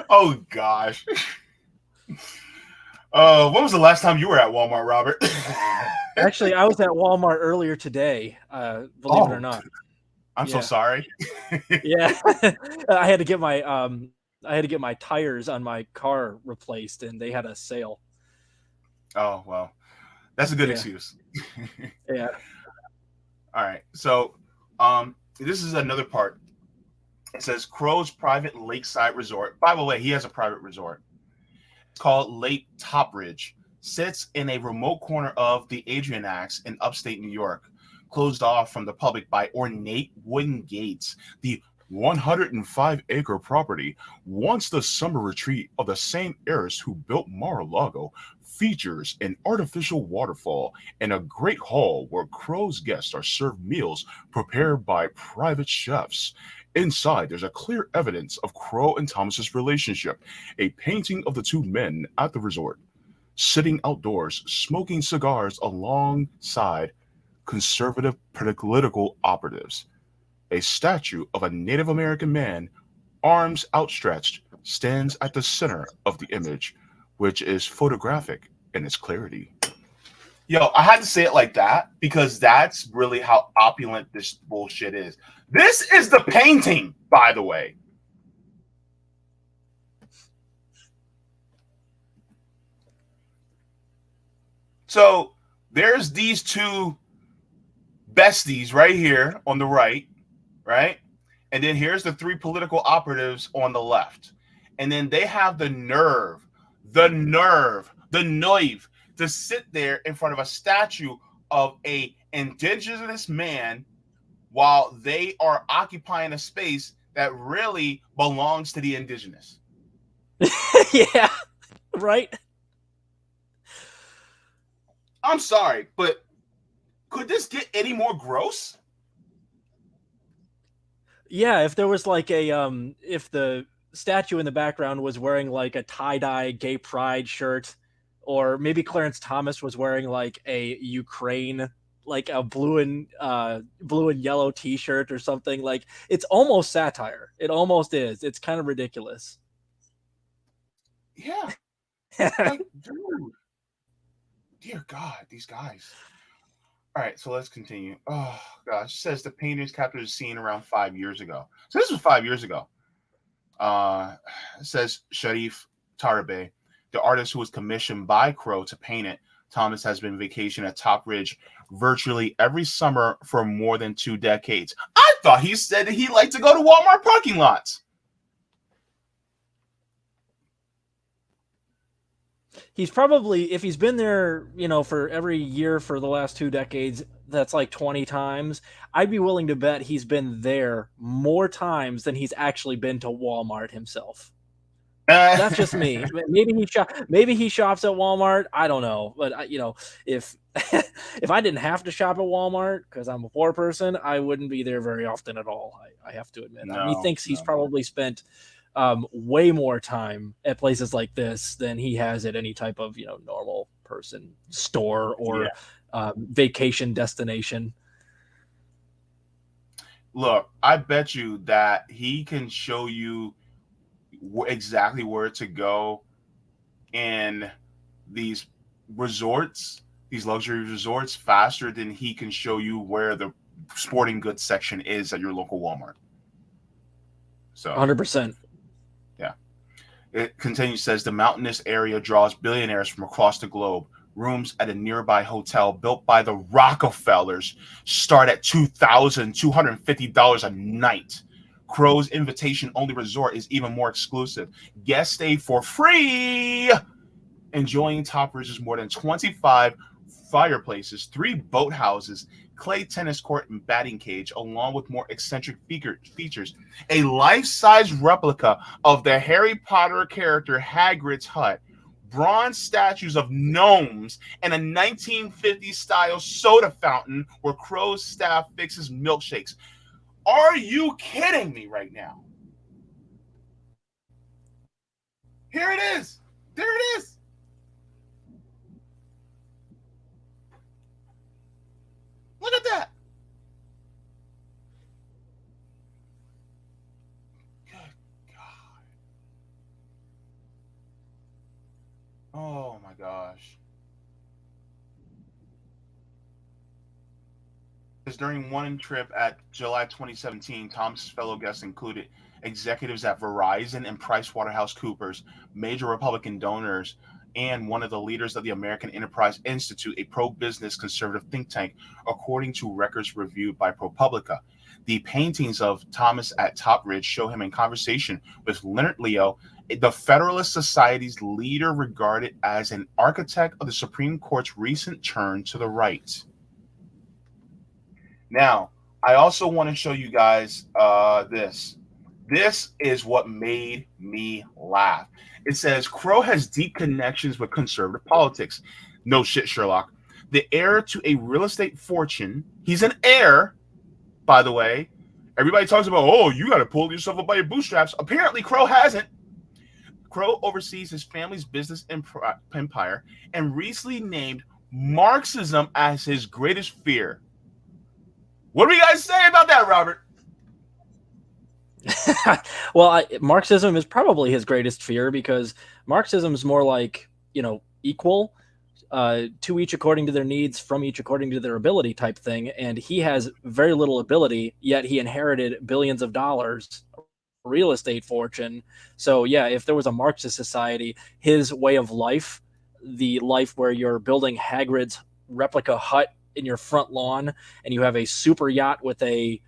Oh gosh. When was the last time you were at Walmart, Robert? Actually, I was at Walmart earlier today. Believe it or not. I'm so sorry. Yeah, I had to get my tires on my car replaced, and they had a sale. Oh well, that's a good excuse. Yeah. All right. So, this is another part. It says Crow's private lakeside resort. By the way, he has a private resort. It's called Lake Topridge. Sits in a remote corner of the Adrianax in upstate New York, closed off from the public by ornate wooden gates. The 105-acre property, once the summer retreat of the same heiress who built Mar-a-Lago, features an artificial waterfall and a great hall where Crow's guests are served meals prepared by private chefs. Inside, there's a clear evidence of Crow and Thomas's relationship, a painting of the two men at the resort, sitting outdoors, smoking cigars alongside conservative political operatives. A statue of a Native American man, arms outstretched, stands at the center of the image, which is photographic in its clarity. Yo, I had to say it like that because that's really how opulent this bullshit is. This is the painting, by the way. So there's these two besties right here on the right, right? And then here's the three political operatives on the left. And then they have the nerve to sit there in front of a statue of a indigenous man while they are occupying a space that really belongs to the indigenous. Yeah, right. I'm sorry, but could this get any more gross? Yeah, if there was like a if the statue in the background was wearing like a tie-dye gay pride shirt, or maybe Clarence Thomas was wearing like a Ukraine, like a blue and yellow t-shirt or something, like it's almost satire. It almost is. It's kind of ridiculous. Yeah. Like, dude. Dear God, these guys. All right, so let's continue. Oh, gosh. It says the paintings captured the scene around 5 years ago. So this was 5 years ago. It says Sharif Tarabe, the artist who was commissioned by Crow to paint it. Thomas has been vacation at Top Ridge virtually every summer for more than 2 decades. I thought he said that he liked to go to Walmart parking lots. He's probably, if he's been there, for every year for the last 2 decades, that's like 20 times. I'd be willing to bet he's been there more times than he's actually been to Walmart himself. That's just me. Maybe he shops at Walmart. I don't know, but if if I didn't have to shop at Walmart because I'm a poor person, I wouldn't be there very often at all. I have to admit. He thinks he's probably spent way more time at places like this than he has at any type of normal person store or vacation destination. Look, I bet you that he can show you exactly where to go in these resorts, these luxury resorts, faster than he can show you where the sporting goods section is at your local Walmart. So 100%. Yeah. It continues, says the mountainous area draws billionaires from across the globe. Rooms at a nearby hotel built by the Rockefellers start at $2,250 a night. Crow's invitation-only resort is even more exclusive. Guests stay for free, enjoying Top Ridge's more than 25 fireplaces, 3 boathouses, clay tennis court and batting cage, along with more eccentric features. A life-size replica of the Harry Potter character Hagrid's hut, bronze statues of gnomes, and a 1950s-style soda fountain where Crow's staff fixes milkshakes. Are you kidding me right now? Here it is. There it is. Look at that. Good God. Oh my gosh. During one trip at July 2017, Thomas's fellow guests included executives at Verizon and PricewaterhouseCoopers, major Republican donors, and one of the leaders of the American Enterprise Institute, a pro-business conservative think tank, according to records reviewed by ProPublica. The paintings of Thomas at Top Ridge show him in conversation with Leonard Leo, the Federalist Society's leader, regarded as an architect of the Supreme Court's recent turn to the right. Now, I also want to show you guys this. This is what made me laugh. It says Crow has deep connections with conservative politics. No shit, Sherlock. The heir to a real estate fortune. He's an heir, by the way. Everybody talks about, oh, you got to pull yourself up by your bootstraps. Apparently, Crow hasn't. Crow oversees his family's business empire and recently named Marxism as his greatest fear. What do you guys say about that, Robert? Well, Marxism is probably his greatest fear, because Marxism is more like, equal, to each according to their needs, from each according to their ability type thing. And he has very little ability, yet he inherited billions of dollars real estate fortune. So yeah, if there was a Marxist society, his way of life, the life where you're building Hagrid's replica hut in your front lawn and you have a super yacht with a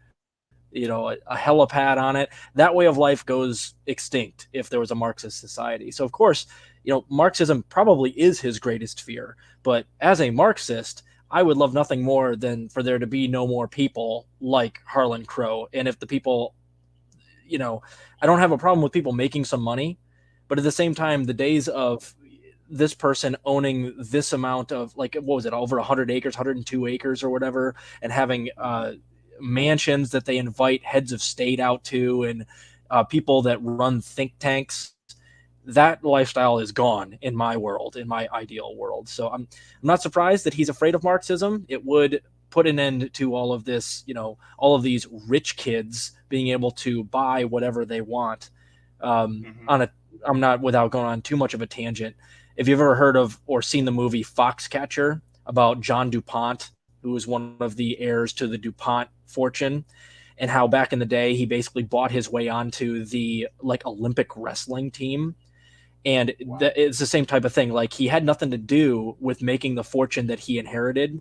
helipad on it, that way of life goes extinct if there was a Marxist society. So of course, Marxism probably is his greatest fear. But as a Marxist, I would love nothing more than for there to be no more people like Harlan Crow. And if the people, I don't have a problem with people making some money, but at the same time, the days of this person owning this amount of, like, what was it, over 100 acres, 102 acres or whatever, and having mansions that they invite heads of state out to, and people that run think tanks, that lifestyle is gone in my world, in my ideal world. So I'm not surprised that he's afraid of Marxism. It would put an end to all of this, all of these rich kids being able to buy whatever they want. I'm not, without going on too much of a tangent, if you've ever heard of or seen the movie Foxcatcher about John DuPont, who was one of the heirs to the DuPont fortune, and how back in the day he basically bought his way onto the Olympic wrestling team. And it's the same type of thing. Like, he had nothing to do with making the fortune that he inherited.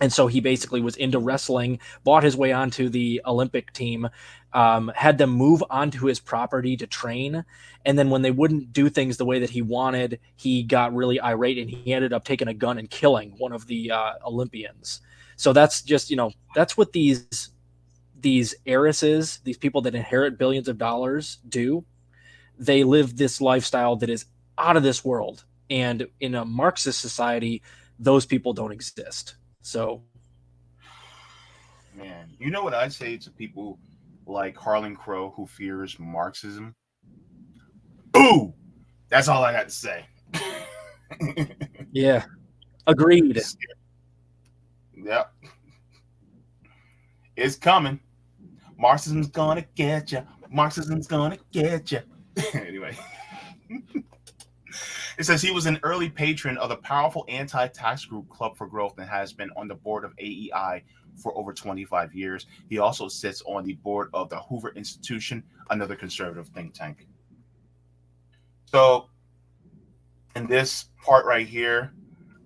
And so he basically was into wrestling, bought his way onto the Olympic team, had them move onto his property to train. And then when they wouldn't do things the way that he wanted, he got really irate and he ended up taking a gun and killing one of the Olympians. So that's just, that's what these heiresses, these people that inherit billions of dollars, do. They live this lifestyle that is out of this world. And in a Marxist society, those people don't exist. So, man, you know what I'd say to people like Harlan Crow who fears Marxism? Ooh, that's all I got to say. Yeah, agreed. Yep, it's coming. Marxism's gonna get you. Marxism's gonna get you. Anyway. It says he was an early patron of the powerful anti-tax group Club for Growth and has been on the board of AEI for over 25 years. He also sits on the board of the Hoover Institution, another conservative think tank. So in this part right here,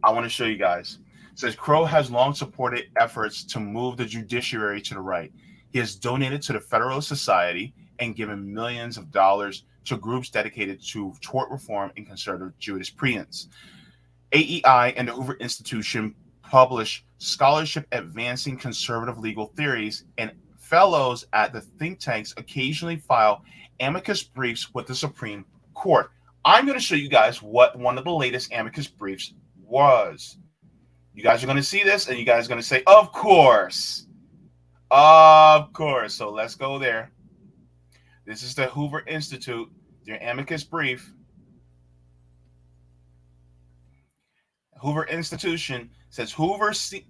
I want to show you guys. It says Crow has long supported efforts to move the judiciary to the right. He has donated to the Federalist Society and given millions of dollars to groups dedicated to tort reform and conservative jurisprudence. AEI and the Hoover Institution publish scholarship advancing conservative legal theories, and fellows at the think tanks occasionally file amicus briefs with the Supreme Court. I'm going to show you guys what one of the latest amicus briefs was. You guys are going to see this, and you guys are going to say, of course. Of course. So let's go there. This is the Hoover Institute, their amicus brief. Hoover Institution says Hoover senior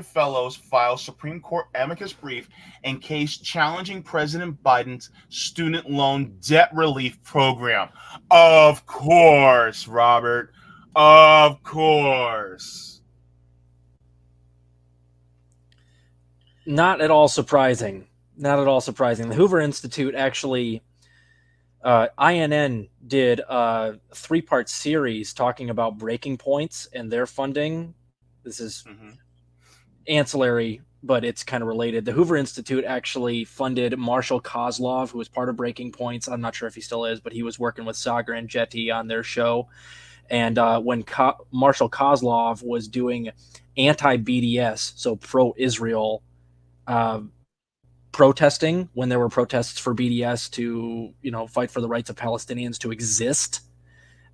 fellows file Supreme Court amicus brief in case challenging President Biden's student loan debt relief program. Of course, Robert. Of course. Not at all surprising. Not at all surprising. The Hoover Institute actually, INN did a 3-part series talking about breaking points and their funding. This is ancillary, but it's kind of related. The Hoover Institute actually funded Marshall Kozlov, who was part of Breaking Points. I'm not sure if he still is, but he was working with Sagar and Jetty on their show. And when Marshall Kozlov was doing anti-BDS, so pro-Israel protesting when there were protests for BDS to, fight for the rights of Palestinians to exist.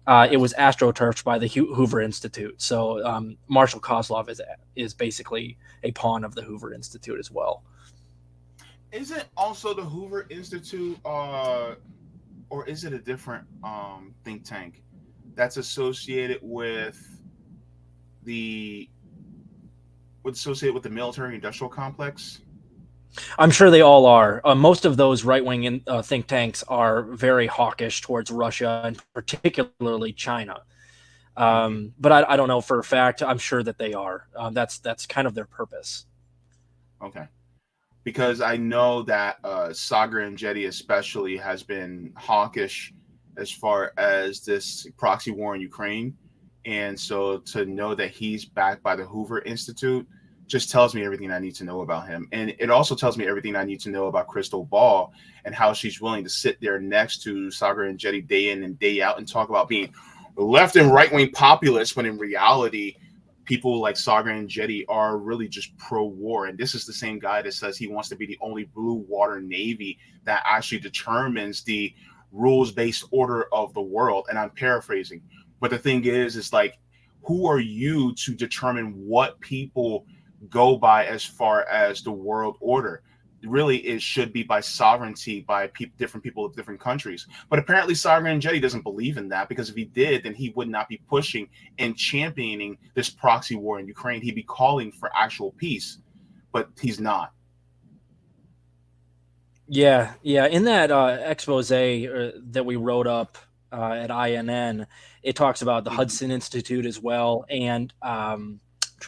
It was astroturfed by the Hoover Institute. So Marshall Kozlov is basically a pawn of the Hoover Institute as well. Isn't also the Hoover Institute, or is it a different think tank that's associated with the military industrial complex? I'm sure they all are. Most of those right-wing think tanks are very hawkish towards Russia and particularly China. But I don't know for a fact. I'm sure that they are. That's kind of their purpose. Okay. Because I know that Sagar and Jetty especially has been hawkish as far as this proxy war in Ukraine. And so to know that he's backed by the Hoover Institute just tells me everything I need to know about him. And it also tells me everything I need to know about Crystal Ball and how she's willing to sit there next to Sagar and Jetty day in and day out and talk about being left and right-wing populists when in reality, people like Sagar and Jetty are really just pro-war. And this is the same guy that says he wants to be the only blue water navy that actually determines the rules-based order of the world. And I'm paraphrasing. But the thing is like, who are you to determine what people go by as far as the world order? Really, it should be by sovereignty, by different people of different countries. But apparently Sagar and Jetty doesn't believe in that, because if he did, then he would not be pushing and championing this proxy war in Ukraine. He'd be calling for actual peace, but he's not. Yeah. In that expose that we wrote up at INN, it talks about the Hudson Institute as well, and trying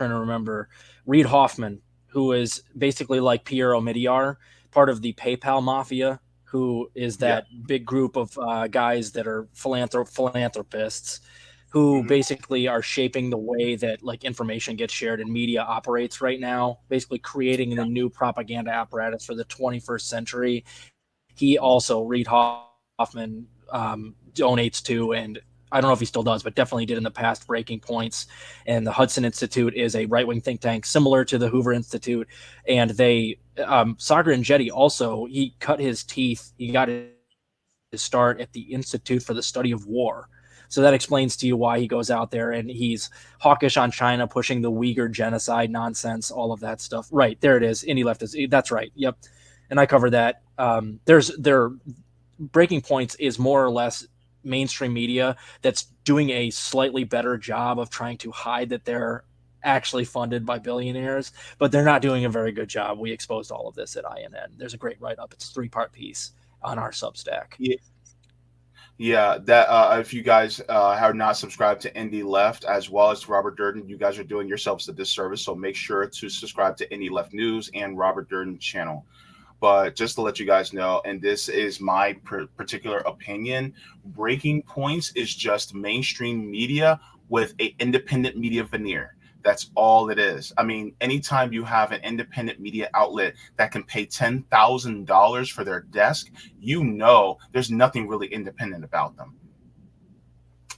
to remember Reid Hoffman, who is basically like Pierre Omidyar, part of the PayPal mafia, who is that big group of guys that are philanthropists who basically are shaping the way that like information gets shared and media operates right now, basically creating the new propaganda apparatus for the 21st century. He also, Reid Hoffman, donates to, and I don't know if he still does, but definitely did in the past, Breaking Points. And the Hudson Institute is a right-wing think tank similar to the Hoover Institute. And they, Sagar and Jetty also, he cut his teeth. He got his start at the Institute for the Study of War. So that explains to you why he goes out there and he's hawkish on China, pushing the Uyghur genocide nonsense, all of that stuff. Right, there it is. Indie leftist. That's right. Yep. And I covered that. Their Breaking Points is more or less mainstream media that's doing a slightly better job of trying to hide that they're actually funded by billionaires, but they're not doing a very good job. We exposed all of this at INN. There's a great write-up. It's a 3-part piece on our Substack. Yeah, that if you guys have not subscribed to Indie Left as well as to Robert Durden, you guys are doing yourselves a disservice. So make sure to subscribe to Indie Left News and Robert Durden channel. But just to let you guys know, and this is my particular opinion, Breaking Points is just mainstream media with an independent media veneer. That's all it is. I mean, anytime you have an independent media outlet that can pay $10,000 for their desk, you know there's nothing really independent about them.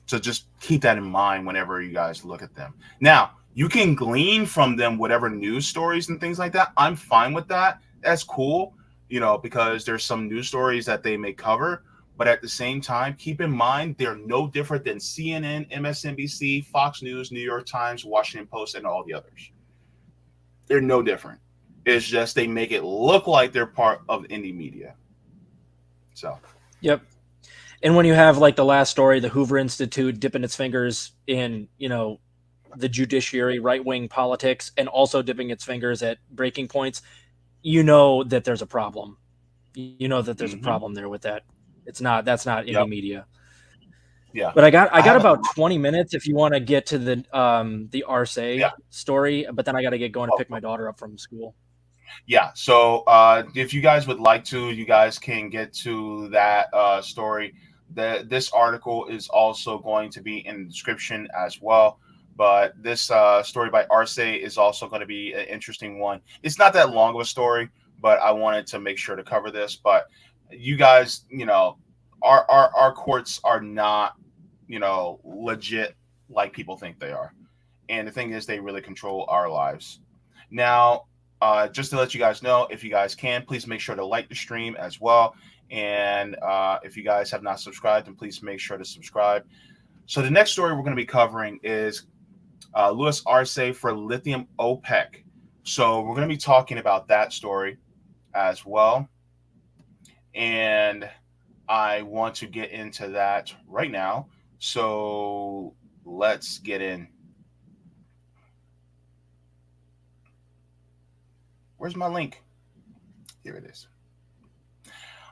So just keep that in mind whenever you guys look at them. Now, you can glean from them whatever news stories and things like that. I'm fine with that. That's cool, because there's some news stories that they may cover. But at the same time, keep in mind, they're no different than CNN, MSNBC, Fox News, New York Times, Washington Post, and all the others. They're no different. It's just they make it look like they're part of indie media. So. Yep. And when you have like the last story, the Hoover Institute dipping its fingers in, the judiciary, right-wing politics, and also dipping its fingers at Breaking Points, you know that there's a problem. You know that there's a problem there with that. That's not indie media. Yeah. But I got about 20 minutes if you want to get to the Arce story, but then I got to get going to pick my daughter up from school. Yeah. So if you guys would like to, you guys can get to that story. This article is also going to be in the description as well. But this story by Arce is also going to be an interesting one. It's not that long of a story, but I wanted to make sure to cover this. But you guys, our courts are not, legit like people think they are. And the thing is, they really control our lives. Now, just to let you guys know, if you guys can, please make sure to like the stream as well. And if you guys have not subscribed, then please make sure to subscribe. So the next story we're going to be covering is Louis Arce for Lithium OPEC. So we're going to be talking about that story as well. And I want to get into that right now. So let's get in. Where's my link? Here it is.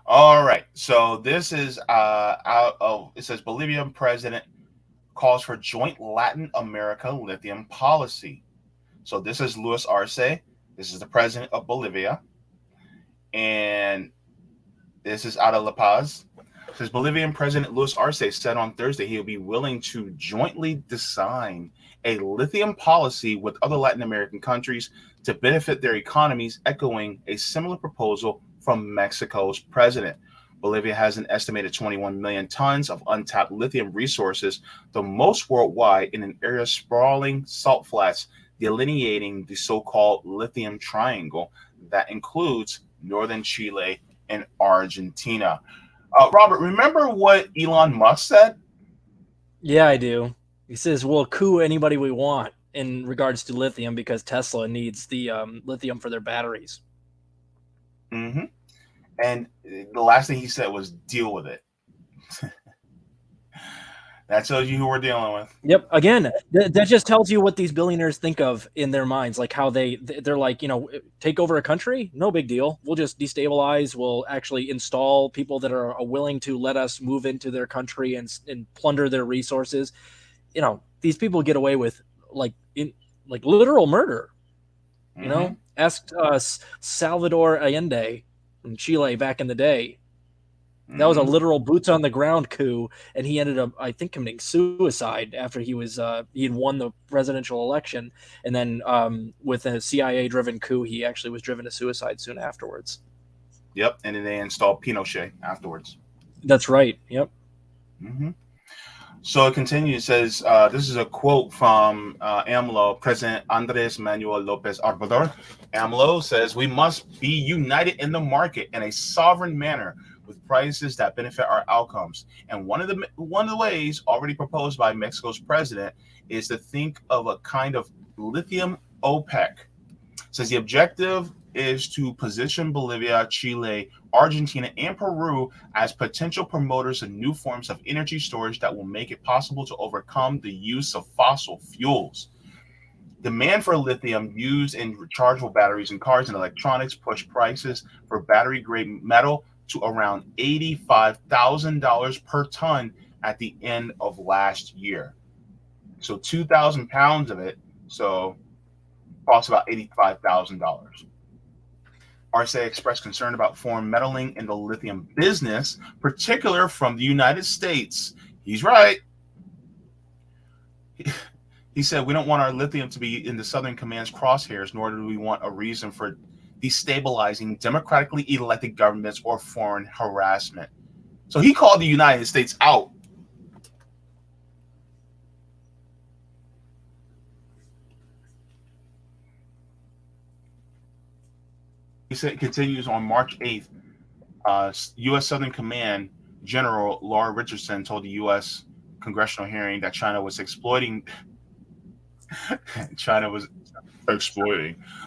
All right. So this is out of, it says Bolivian president calls for joint Latin America lithium policy. So this is Louis Arce. This is the president of Bolivia. And this is out of La Paz. It says Bolivian President Louis Arce said on Thursday he will be willing to jointly design a lithium policy with other Latin American countries to benefit their economies, echoing a similar proposal from Mexico's president. Bolivia has an estimated 21 million tons of untapped lithium resources, the most worldwide, in an area sprawling salt flats delineating the so-called lithium triangle that includes northern Chile and Argentina. Robert, remember what Elon Musk said? Yeah, I do. He says we'll coup anybody we want in regards to lithium because Tesla needs the lithium for their batteries. Mm-hmm. And the last thing he said was deal with it. That tells you who we're dealing with. Yep. Again, that just tells you what these billionaires think of in their minds, like how they're like, take over a country, no big deal. We'll just destabilize. We'll actually install people that are willing to let us move into their country and plunder their resources. These people get away with like literal murder. Mm-hmm. Asked Salvador Allende in Chile back in the day. That was a literal boots on the ground coup, and he ended up, I think, committing suicide after he had won the presidential election, and then with a CIA-driven coup, he actually was driven to suicide soon afterwards. Yep, and then they installed Pinochet afterwards. That's right. Yep. Mm-hmm. So it continues. It says, this is a quote from AMLO, President Andres Manuel Lopez Obrador. AMLO says, we must be united in the market in a sovereign manner with prices that benefit our outcomes. And one of the ways already proposed by Mexico's president is to think of a kind of lithium OPEC. It says the objective is to position Bolivia, Chile, Argentina, and Peru as potential promoters of new forms of energy storage that will make it possible to overcome the use of fossil fuels. Demand for lithium used in rechargeable batteries in cars and electronics pushed prices for battery-grade metal to around $85,000 per ton at the end of last year. So 2,000 pounds of it, so costs about $85,000. Arce expressed concern about foreign meddling in the lithium business, particularly from the United States. He's right. He said, we don't want our lithium to be in the Southern Command's crosshairs, nor do we want a reason for destabilizing democratically elected governments or foreign harassment. So he called the United States out. He said, continues on March 8th, U.S. Southern Command General Laura Richardson told the U.S. congressional hearing that China was exploiting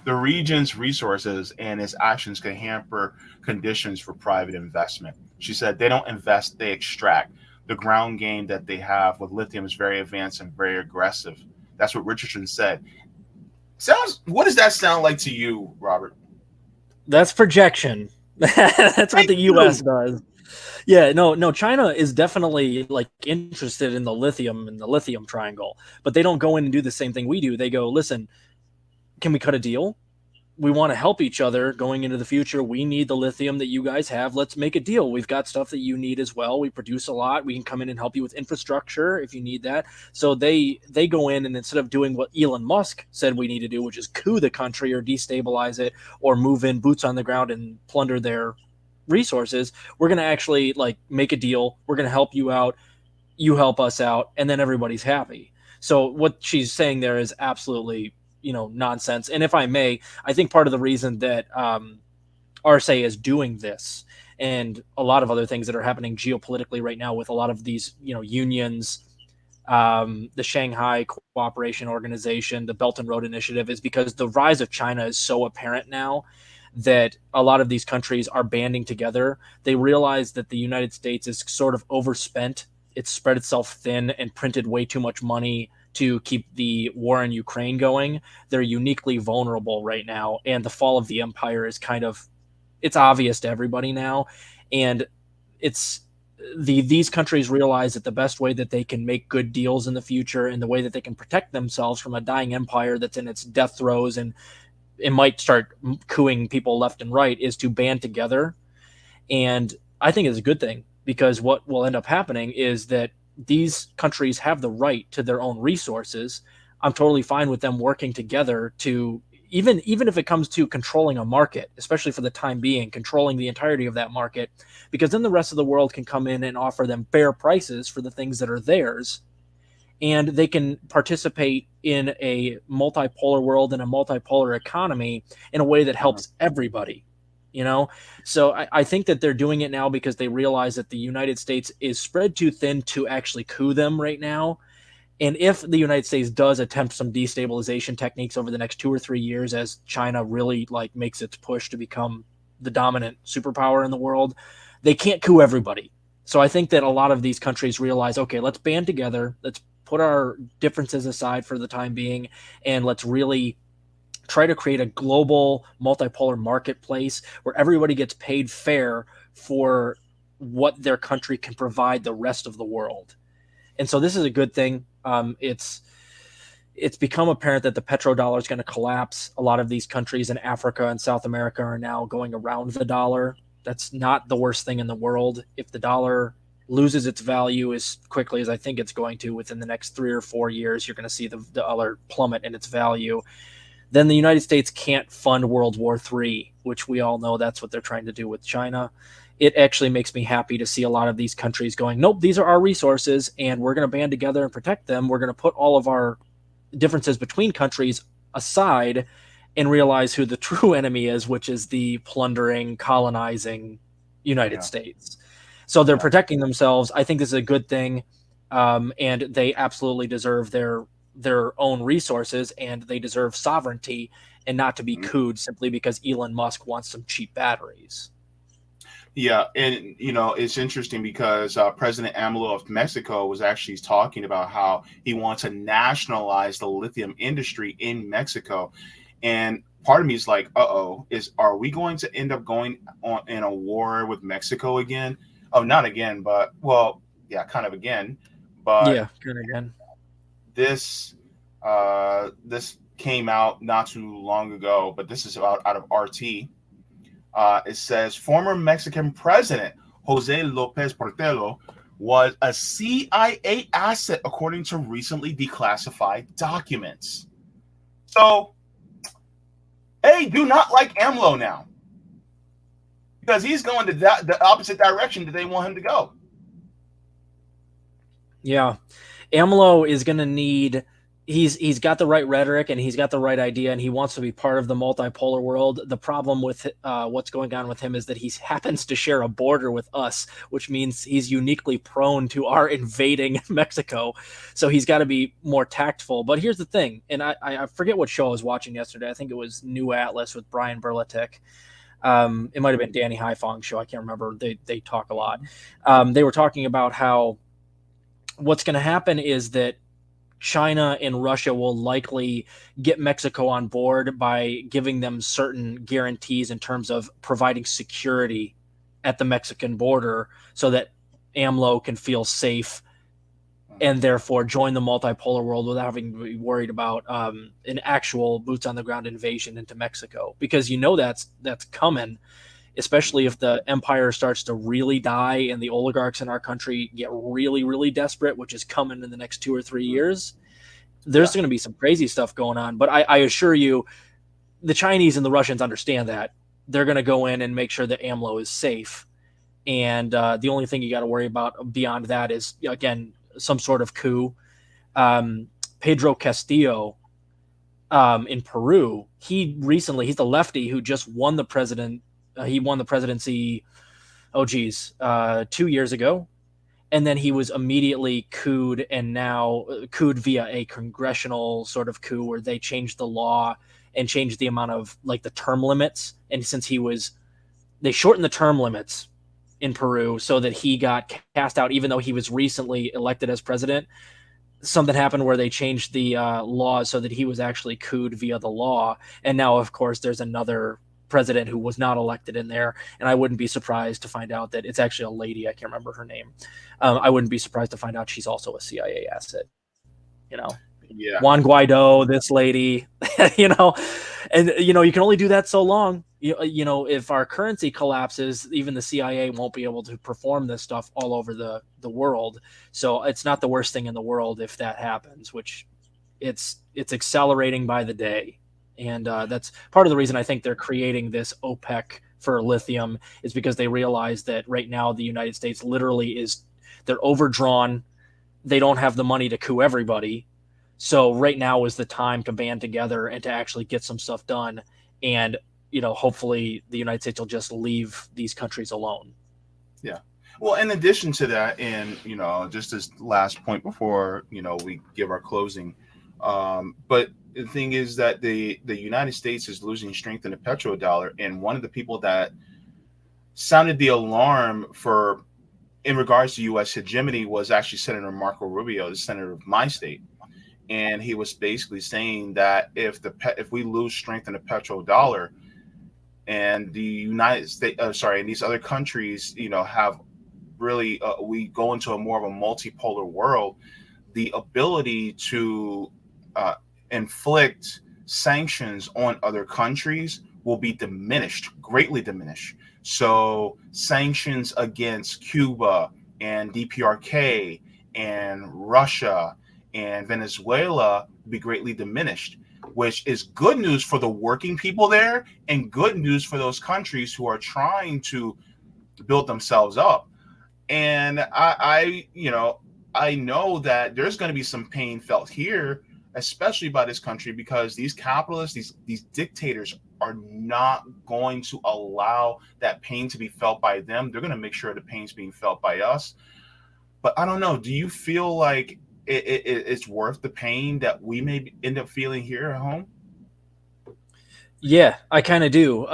the region's resources, and its actions can hamper conditions for private investment. She said they don't invest, they extract. The ground game that they have with lithium is very advanced and very aggressive. That's what Richardson said. What does that sound like to you, Robert? That's projection. That's what the U.S. does. Yeah, no, China is definitely like interested in the lithium triangle, but they don't go in and do the same thing we do. They go, listen, can we cut a deal? We want to help each other going into the future. We need the lithium that you guys have. Let's make a deal. We've got stuff that you need as well. We produce a lot. We can come in and help you with infrastructure if you need that. So they go in, and instead of doing what Elon Musk said we need to do, which is coup the country or destabilize it or move in boots on the ground and plunder their resources, we're going to actually like make a deal. We're going to help you out. You help us out, and then everybody's happy. So what she's saying there is absolutely, nonsense. And if I may, I think part of the reason that Arce is doing this and a lot of other things that are happening geopolitically right now with a lot of these, unions, the Shanghai Cooperation Organization, the Belt and Road Initiative, is because the rise of China is so apparent now that a lot of these countries are banding together. They realize that the United States is sort of overspent. It's spread itself thin and printed way too much money to keep the war in Ukraine going. They're uniquely vulnerable right now, and the fall of the empire is it's obvious to everybody now. And these countries realize that the best way that they can make good deals in the future and the way that they can protect themselves from a dying empire that's in its death throes and it might start cooing people left and right is to band together. And I think it's a good thing, because what will end up happening is that these countries have the right to their own resources. I'm totally fine with them working together to, even if it comes to controlling a market, especially for the time being, controlling the entirety of that market, because then the rest of the world can come in and offer them fair prices for the things that are theirs. And they can participate in a multipolar world and a multipolar economy in a way that helps everybody, So I think that they're doing it now because they realize that the United States is spread too thin to actually coup them right now. And if the United States does attempt some destabilization techniques over the next 2 or 3 years, as China really makes its push to become the dominant superpower in the world, they can't coup everybody. So I think that a lot of these countries realize, okay, let's band together. Let's put our differences aside for the time being, and let's really try to create a global multipolar marketplace where everybody gets paid fair for what their country can provide the rest of the world. And so this is a good thing. It's become apparent that the petrodollar is going to collapse. A lot of these countries in Africa and South America are now going around the dollar. That's not the worst thing in the world. If the dollar loses its value as quickly as I think it's going to within the next 3 or 4 years, you're going to see the dollar plummet in its value. Then the United States can't fund World War III, which we all know that's what they're trying to do with China. It actually makes me happy to see a lot of these countries going, nope, these are our resources, and we're going to band together and protect them. We're going to put all of our differences between countries aside and realize who the true enemy is, which is the plundering, colonizing United States. So they're protecting themselves. I think this is a good thing, and they absolutely deserve their own resources, and they deserve sovereignty and not to be cooed simply because Elon Musk wants some cheap batteries. Yeah, and it's interesting because President AMLO of Mexico was actually talking about how he wants to nationalize the lithium industry in Mexico, and part of me is like, are we going to end up going on in a war with Mexico again? Oh, not again, but kind of again. But yeah, kind of again. This came out not too long ago, but this is out of RT. It says former Mexican President Jose Lopez Portillo was a CIA asset according to recently declassified documents. So they do not like AMLO now because he's going to the opposite direction that they want him to go. Yeah. AMLO is going to need, he's got the right rhetoric and he's got the right idea and he wants to be part of the multipolar world. The problem with what's going on with him is that he happens to share a border with us, which means he's uniquely prone to our invading Mexico. So he's got to be more tactful. But here's the thing, and I forget what show I was watching yesterday. I think it was New Atlas with Brian Berlatic. It might have been Danny Haifong's show. I can't remember. They talk a lot. They were talking about how what's going to happen is that China and Russia will likely get Mexico on board by giving them certain guarantees in terms of providing security at the Mexican border so that AMLO can feel safe and therefore join the multipolar world without having to be worried about an actual boots on the ground invasion into Mexico. Because that's coming, especially if the empire starts to really die and the oligarchs in our country get really, really desperate, which is coming in the next 2 or 3 years. There's going to be some crazy stuff going on. But I assure you, the Chinese and the Russians understand that. They're going to go in and make sure that AMLO is safe. And the only thing you got to worry about beyond that is, again, some sort of coup. Pedro Castillo in Peru. He's the lefty who just won the he won the presidency, 2 years ago. And then he was immediately couped, and now couped via a congressional sort of coup where they changed the law and changed the amount of like the term limits. And since they shortened the term limits in Peru so that he got cast out, even though he was recently elected as president. Something happened where they changed the laws so that he was actually couped via the law. And now, of course, there's another president who was not elected in there. And I wouldn't be surprised to find out that it's actually a lady. I can't remember her name. I wouldn't be surprised to find out she's also a CIA asset. Yeah. Juan Guaido, this lady, and you can only do that so long. If our currency collapses, even the CIA won't be able to perform this stuff all over the world. So it's not the worst thing in the world if that happens, which it's accelerating by the day. And that's part of the reason I think they're creating this OPEC for lithium, is because they realize that right now the United States literally they're overdrawn. They don't have the money to coup everybody. So right now is the time to band together and to actually get some stuff done. And, hopefully the United States will just leave these countries alone. Yeah. Well, in addition to that, and, just this last point before, we give our closing, but the thing is that the United States is losing strength in the petrodollar. And one of the people that sounded the alarm in regards to U.S. hegemony was actually Senator Marco Rubio, the senator of my state. And he was basically saying that if we lose strength in the petrodollar, and the United States, and these other countries, have really, we go into a more of a multipolar world, the ability to inflict sanctions on other countries will be greatly diminished. So sanctions against Cuba and DPRK and Russia and Venezuela will be greatly diminished, which is good news for the working people there and good news for those countries who are trying to build themselves up. And I know that there's going to be some pain felt here, especially by this country, because these capitalists, these dictators are not going to allow that pain to be felt by them. They're going to make sure the pain's being felt by us. But I don't know. Do you feel like it's worth the pain that we may end up feeling here at home? Yeah, I kind of do.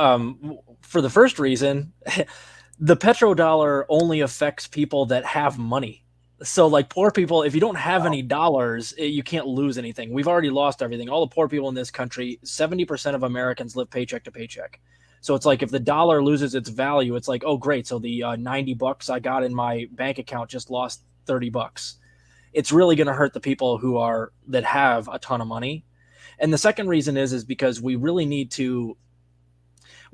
For the first reason, the petrodollar only affects people that have money. So like poor people, if you don't have any dollars, you can't lose anything. We've already lost everything. All the poor people in this country, 70% of Americans live paycheck to paycheck. So it's like if the dollar loses its value, it's like, oh, great. So the $90 I got in my bank account just lost $30. It's really going to hurt the people that have a ton of money. And the second reason is because we really need to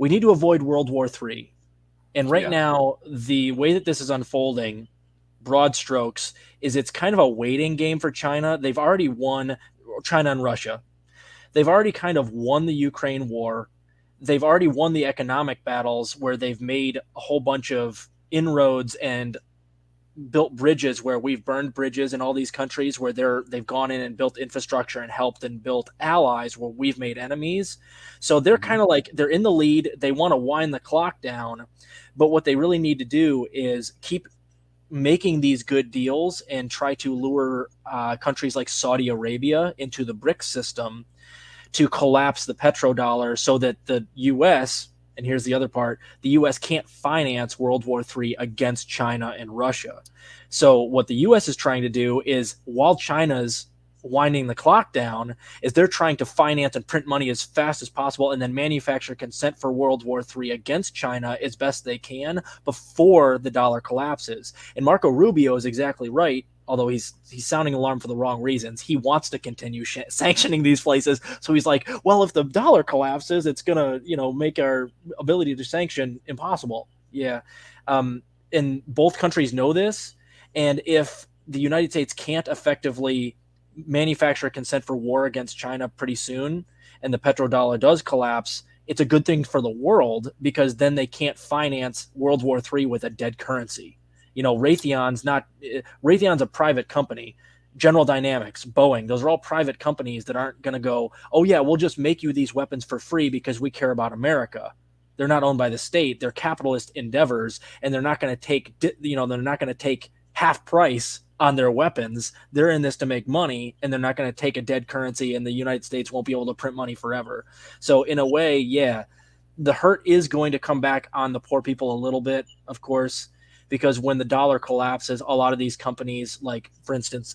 avoid World War III. And right now, the way that this is unfolding, broad strokes, is it's kind of a waiting game for China. They've already won, China and Russia. They've already kind of won the Ukraine war. They've already won the economic battles where they've made a whole bunch of inroads and built bridges, where we've burned bridges in all these countries where they've gone in and built infrastructure and helped and built allies where we've made enemies. So they're kind of like, they're in the lead. They want to wind the clock down. But what they really need to do is keep making these good deals and try to lure countries like Saudi Arabia into the BRICS system to collapse the petrodollar so that the U.S., and here's the other part, the U.S. can't finance World War III against China and Russia. So what the U.S. is trying to do is, while China's winding the clock down, is they're trying to finance and print money as fast as possible and then manufacture consent for World War III against China as best they can before the dollar collapses. And Marco Rubio is exactly right, although he's sounding alarm for the wrong reasons. He wants to continue sanctioning these places. So he's like, well, if the dollar collapses, it's going to, make our ability to sanction impossible. Yeah. And both countries know this. And if the United States can't effectively manufacture consent for war against China pretty soon, and the petrodollar does collapse, it's a good thing for the world, because then they can't finance World War III with a dead currency. Raytheon's a private company. General Dynamics, Boeing, those are all private companies that aren't going to go, oh yeah, we'll just make you these weapons for free because we care about America. They're not owned by the state. They're capitalist endeavors, and they're not going to take, they're not going to take half price on their weapons. They're in this to make money, and they're not going to take a dead currency, and the United States won't be able to print money forever. So in a way, yeah, the hurt is going to come back on the poor people a little bit, of course, because when the dollar collapses, a lot of these companies, like for instance,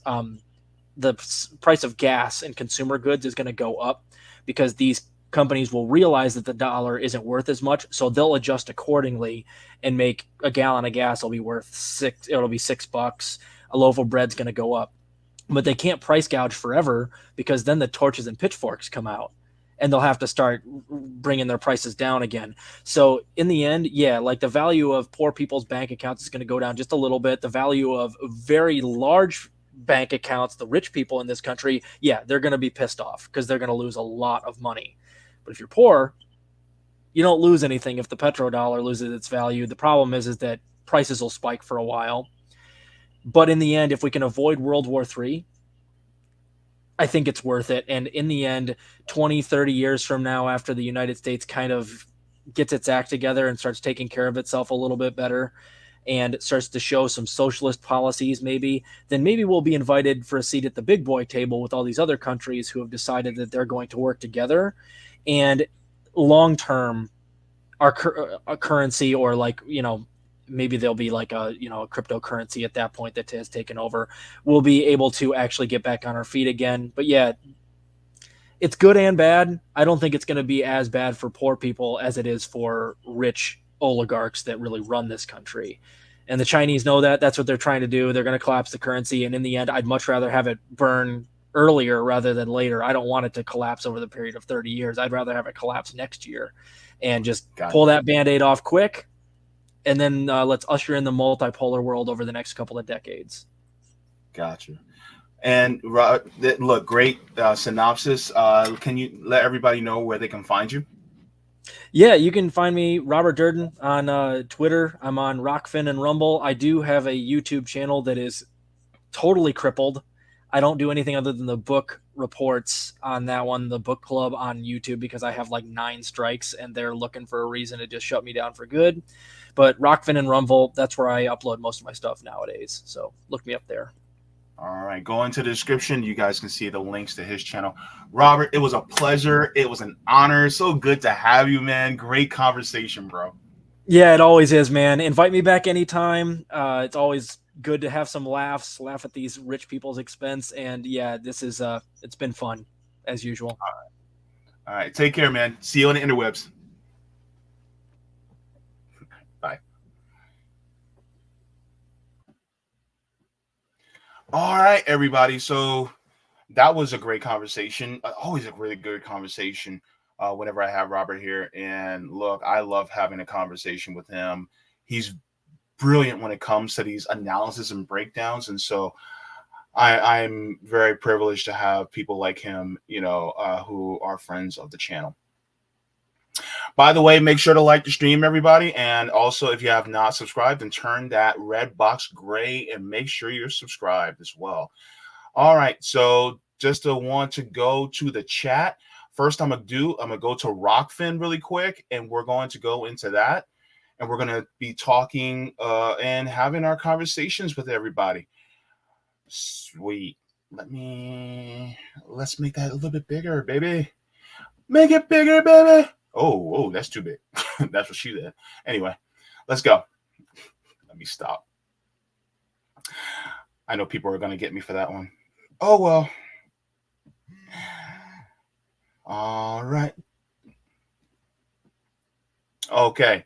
the price of gas and consumer goods is going to go up because these companies will realize that the dollar isn't worth as much, so they'll adjust accordingly and make a gallon of gas will be worth it'll be $6. A loaf of bread's going to go up, but they can't price gouge forever because then the torches and pitchforks come out and they'll have to start bringing their prices down again. So in the end, yeah, like the value of poor people's bank accounts is going to go down just a little bit. The value of very large bank accounts, the rich people in this country, yeah, they're going to be pissed off because they're going to lose a lot of money. But if you're poor, you don't lose anything if the petrodollar loses its value. The problem is that prices will spike for a while. But in the end, if we can avoid World War III, I think it's worth it. And in the end, 20, 30 years from now, after the United States kind of gets its act together and starts taking care of itself a little bit better and starts to show some socialist policies, then maybe we'll be invited for a seat at the big boy table with all these other countries who have decided that they're going to work together. And long term, our currency, or maybe there'll be like a cryptocurrency at that point that has taken over, we'll be able to actually get back on our feet again. But yeah, it's good and bad. I don't think it's going to be as bad for poor people as it is for rich oligarchs that really run this country. And the Chinese know that. That's what they're trying to do. They're going to collapse the currency. And in the end, I'd much rather have it burn earlier rather than later. I don't want it to collapse over the period of 30 years. I'd rather have it collapse next year and just pull that Band-Aid off quick. And then let's usher in the multipolar world over the next couple of decades. Gotcha. And look, great synopsis. Can you let everybody know where they can find you? Yeah, you can find me, Robert Durden, on Twitter. I'm on Rockfin and Rumble. I do have a YouTube channel that is totally crippled. I don't do anything other than the book reports on that one, the book club on YouTube, because I have like 9 strikes and they're looking for a reason to just shut me down for good. But Rockfin and Rumble, that's where I upload most of my stuff nowadays. So look me up there. All right, go into the description. You guys can see the links to his channel. Robert, it was a pleasure. It was an honor. So good to have you, man. Great conversation, bro. Yeah, it always is, man. Invite me back anytime. It's always good to have some laughs, laugh at these rich people's expense. And yeah, this is it's been fun as usual. All right. Take care, man. See you on the interwebs. Bye. All right, everybody. So that was a great conversation. Always a really good conversation whenever I have Robert here. And look, I love having a conversation with him. He's brilliant when it comes to these analysis and breakdowns. And so I'm very privileged to have people like him, who are friends of the channel. By the way, make sure to like the stream, everybody. And also, if you have not subscribed, then turn that red box gray and make sure you're subscribed as well. All right. So just want to go to the chat. First, I'm going to go to Rockfin really quick, and we're going to go into that. And we're going to be talking and having our conversations with everybody. Sweet. Let's make that a little bit bigger, baby. Make it bigger, baby. Oh, that's too big. That's what she did. Anyway, let's go. Let me stop. I know people are going to get me for that one. Oh, well. All right. Okay.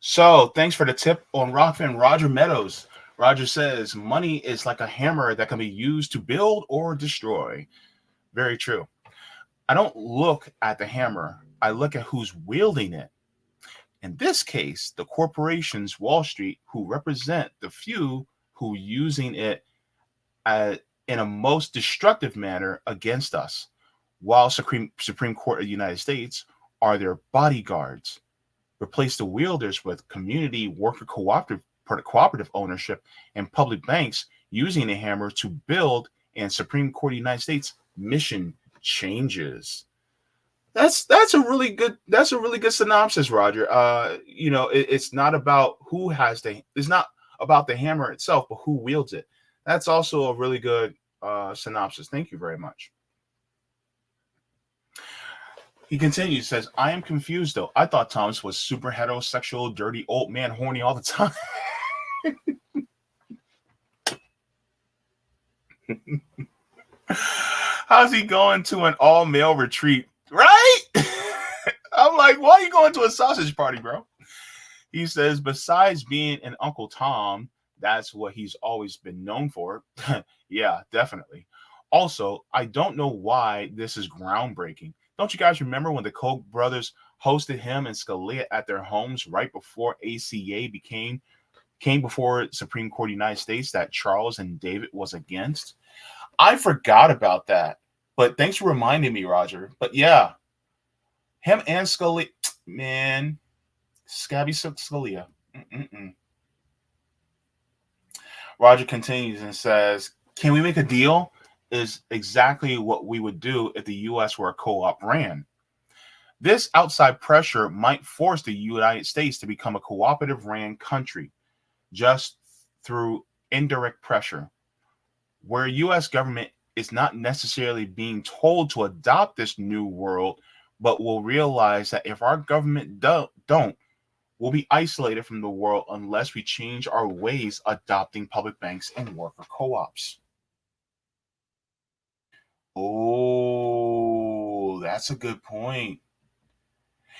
So thanks for the tip on Rockfin. Roger Meadows. Roger says, money is like a hammer that can be used to build or destroy. Very true. I don't look at the hammer. I look at who's wielding it. In this case, the corporations, Wall Street, who represent the few who using it in a most destructive manner against us, while Supreme Court of the United States are their bodyguards. Replace the wielders with community worker cooperative ownership and public banks using the hammer to build and Supreme Court of the United States mission changes. That's a really good synopsis, Roger. It's not about it's not about the hammer itself, but who wields it. That's also a really good synopsis. Thank you very much. He continues, says, I am confused though. I thought Thomas was super heterosexual, dirty old man, horny all the time. How's he going to an all-male retreat? Right? I'm like, why are you going to a sausage party, bro? He says, besides being an Uncle Tom, that's what he's always been known for. Yeah, definitely. Also, I don't know why this is groundbreaking. Don't you guys remember when the Koch brothers hosted him and Scalia at their homes right before ACA came before Supreme Court of the United States that Charles and David was against? I forgot about that, but thanks for reminding me, Roger. But yeah, him and Scalia, man, Scabby Scalia. Roger continues and says, can we make a deal? Is exactly what we would do if the U.S. were a co-op ran. This outside pressure might force the United States to become a cooperative ran country just through indirect pressure, where U.S. government is not necessarily being told to adopt this new world, but will realize that if our government don't, we'll be isolated from the world unless we change our ways adopting public banks and worker co-ops. Oh, that's a good point.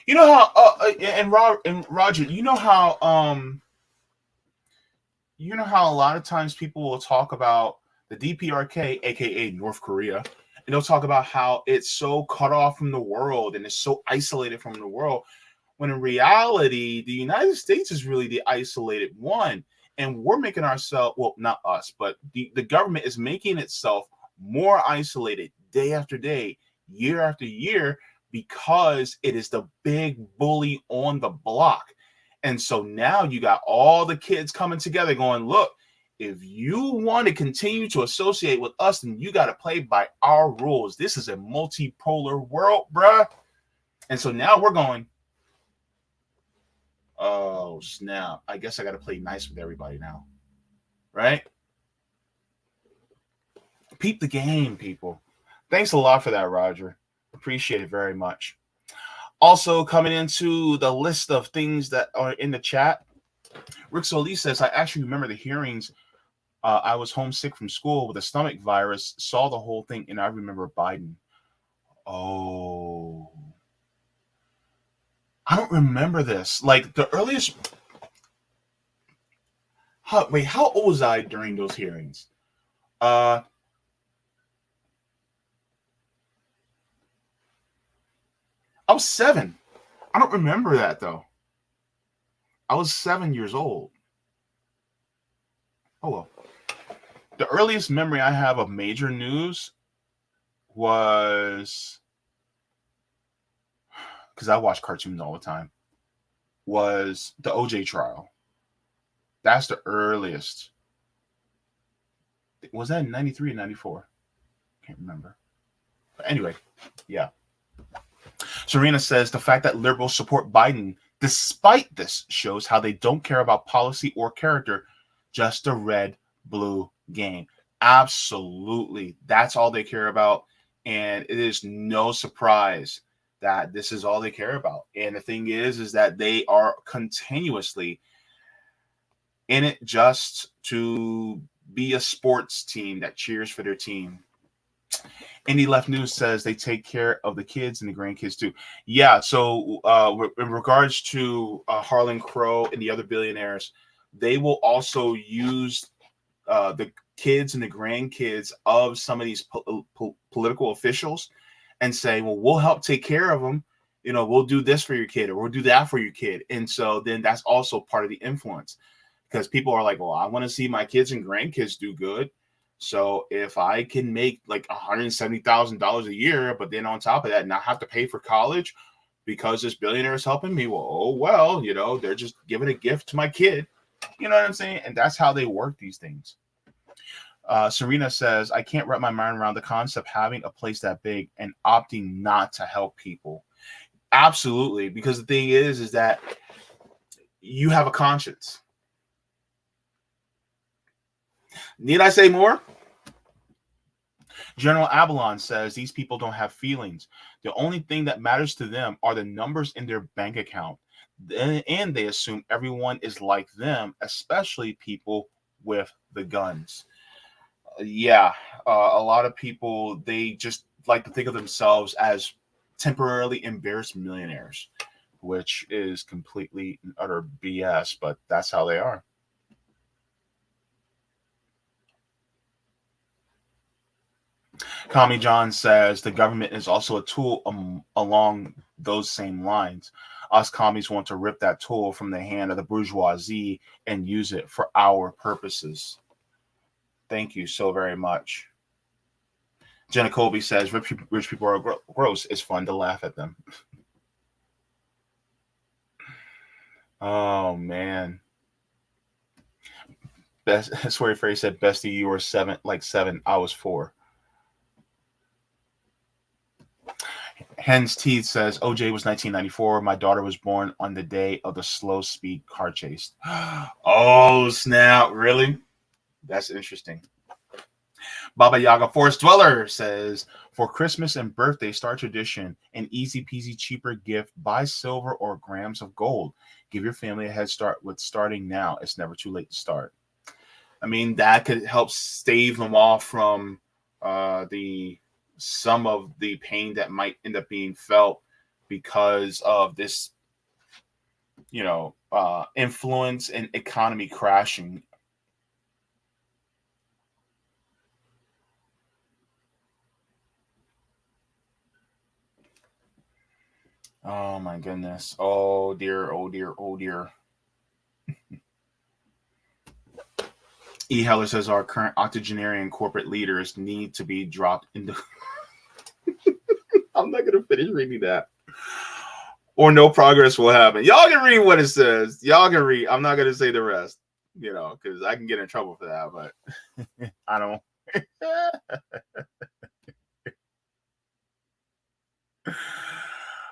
You know how and Roger, you know how a lot of times people will talk about the DPRK, aka North Korea, and they'll talk about how it's so cut off from the world and it's so isolated from the world, when in reality, the United States is really the isolated one. And we're making ourselves, well, not us, but the government is making itself more isolated day after day, year after year, because it is the big bully on the block. And so now you got all the kids coming together going, look, if you want to continue to associate with us, then you got to play by our rules. This is a multipolar world, bruh. And so now we're going, oh, snap. I guess I got to play nice with everybody now. Right? Peep the game, people. Thanks a lot for that, Roger. Appreciate it very much. Also, coming into the list of things that are in the chat, Rick Solis says, I actually remember the hearings. I was homesick from school with a stomach virus, saw the whole thing, and I remember Biden. Oh. I don't remember this. Like, the earliest... how old was I during those hearings? I was 7. I don't remember that, though. I was 7 years old. Oh, well. The earliest memory I have of major news was, because I watch cartoons all the time, was the OJ trial. That's the earliest. Was that in 93 or 94? Can't remember. But anyway, yeah. Serena says the fact that liberals support Biden despite this shows how they don't care about policy or character, just a red-blue game. Absolutely. That's all they care about. And it is no surprise that this is all they care about. And the thing is that they are continuously in it just to be a sports team that cheers for their team. Indie Left News says they take care of the kids and the grandkids too. Yeah, so in regards to Harlan Crow and the other billionaires, they will also use the kids and the grandkids of some of these political officials and say, well, we'll help take care of them. You know, we'll do this for your kid or we'll do that for your kid. And so then that's also part of the influence, because people are like, well, I want to see my kids and grandkids do good. So if I can make like $170,000 a year, but then on top of that, not have to pay for college because this billionaire is helping me, well, you know, they're just giving a gift to my kid. You know what I'm saying? And that's how they work these things. Serena says, I can't wrap my mind around the concept having a place that big and opting not to help people. Absolutely, because the thing is that you have a conscience. Need I say more? General Avalon says these people don't have feelings. The only thing that matters to them are the numbers in their bank account. And they assume everyone is like them, especially people with the guns. Yeah, a lot of people, they just like to think of themselves as temporarily embarrassed millionaires, which is completely and utter BS, but that's how they are. Kami John says the government is also a tool along those same lines. Us commies want to rip that tool from the hand of the bourgeoisie and use it for our purposes. Thank you so very much. Jenna Colby says rich people are gross. It's fun to laugh at them. Oh, man. Swear Fairy said, Bestie, you were 7, like 7. I was 4. Hen's Teeth says, OJ was 1994. My daughter was born on the day of the slow speed car chase. Oh, snap. Really? That's interesting. Baba Yaga Forest Dweller says, for Christmas and birthday, start tradition. An easy peasy cheaper gift. Buy silver or grams of gold. Give your family a head start with starting now. It's never too late to start. I mean, that could help stave them off from some of the pain that might end up being felt because of this, influence and economy crashing. Oh my goodness. Oh dear, oh dear, oh dear. E. Heller says our current octogenarian corporate leaders need to be dropped into. I'm not going to finish reading that. Or no progress will happen. Y'all can read what it says. Y'all can read. I'm not going to say the rest, because I can get in trouble for that, but I don't.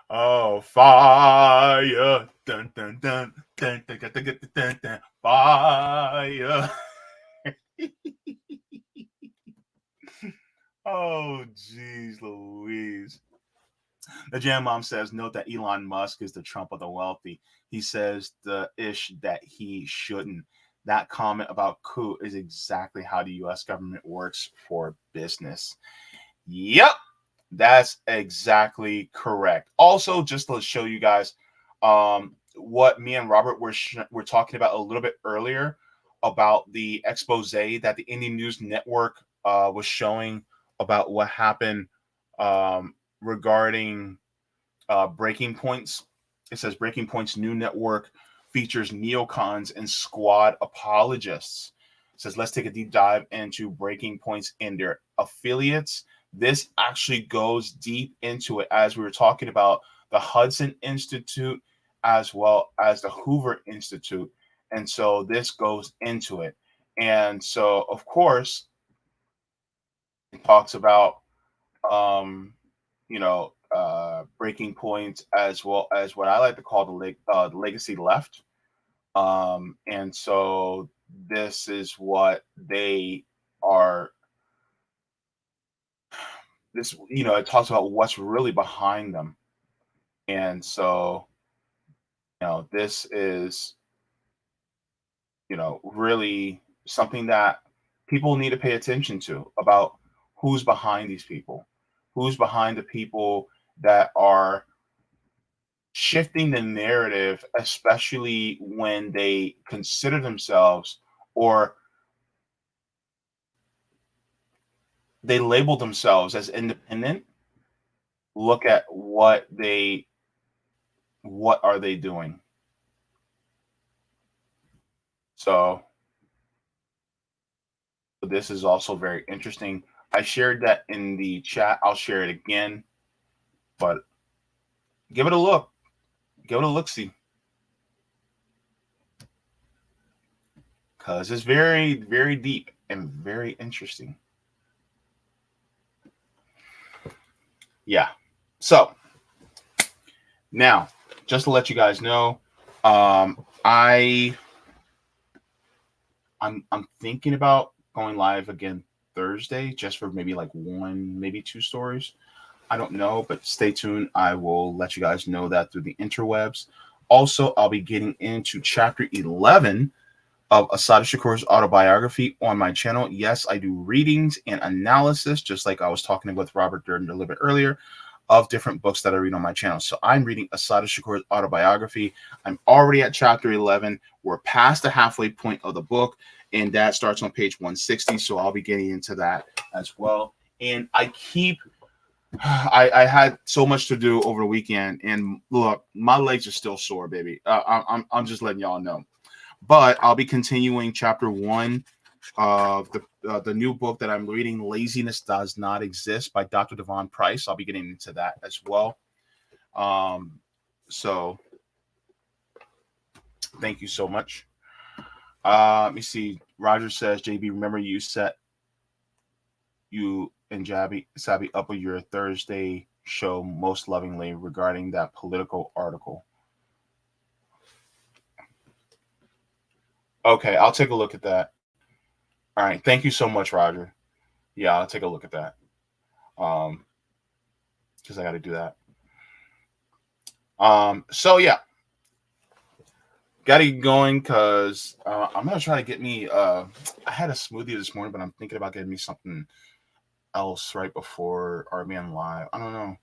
Oh, fire. Dun, dun, dun, dun, dun, dun, dun, dun, dun, dun, fire. Oh, jeez Louise. The Jam Mom says, note that Elon Musk is the Trump of the wealthy. He says the ish that he shouldn't. That comment about coup is exactly how the U.S. government works for business. Yep, that's exactly correct. Also, just to show you guys what me and Robert were talking about a little bit earlier about the expose that the Indian News Network was showing about what happened regarding Breaking Points. It says Breaking Point's new network features neocons and squad apologists. It says, let's take a deep dive into Breaking Points and their affiliates. This actually goes deep into it, as we were talking about the Hudson Institute as well as the Hoover Institute. And so this goes into it. And so, of course, it talks about, Breaking Points as well as what I like to call the legacy left. And so this is what they are. This, it talks about what's really behind them. And so, this is, really something that people need to pay attention to about who's behind these people, who's behind the people that are shifting the narrative, especially when they consider themselves or they label themselves as independent. Look at what are they doing? So this is also very interesting. I shared that in the chat. I'll share it again, but give it a look. Give it a look-see. Because it's very, very deep. and very interesting. Yeah. So now, just to let you guys know, I'm thinking about going live again Thursday, just for maybe like one, maybe two stories. I don't know, but stay tuned. I will let you guys know that through the interwebs. Also, I'll be getting into chapter 11 of Asada Shakur's autobiography on my channel. Yes, I do readings and analysis, just like I was talking with Robert Durden a little bit earlier, of different books that I read on my channel. So I'm reading Asada Shakur's autobiography. I'm already at chapter 11. We're past the halfway point of the book, and that starts on page 160. So I'll be getting into that as well. And I had so much to do over the weekend, and look, my legs are still sore, baby. I'm just letting y'all know. But I'll be continuing chapter 1 of the new book that I'm reading, Laziness Does Not Exist by Dr. Devon Price. I'll be getting into that as well. So thank you so much. Let me see. Roger says, JB, remember you set you and Sabi up with your Thursday show most lovingly regarding that political article. Okay, I'll take a look at that. All right, thank you so much, Roger. Yeah, I'll take a look at that. Because I got to do that. So yeah, got to get going because I'm gonna try to get me. I had a smoothie this morning, but I'm thinking about getting me something else right before RBN Live. I don't know.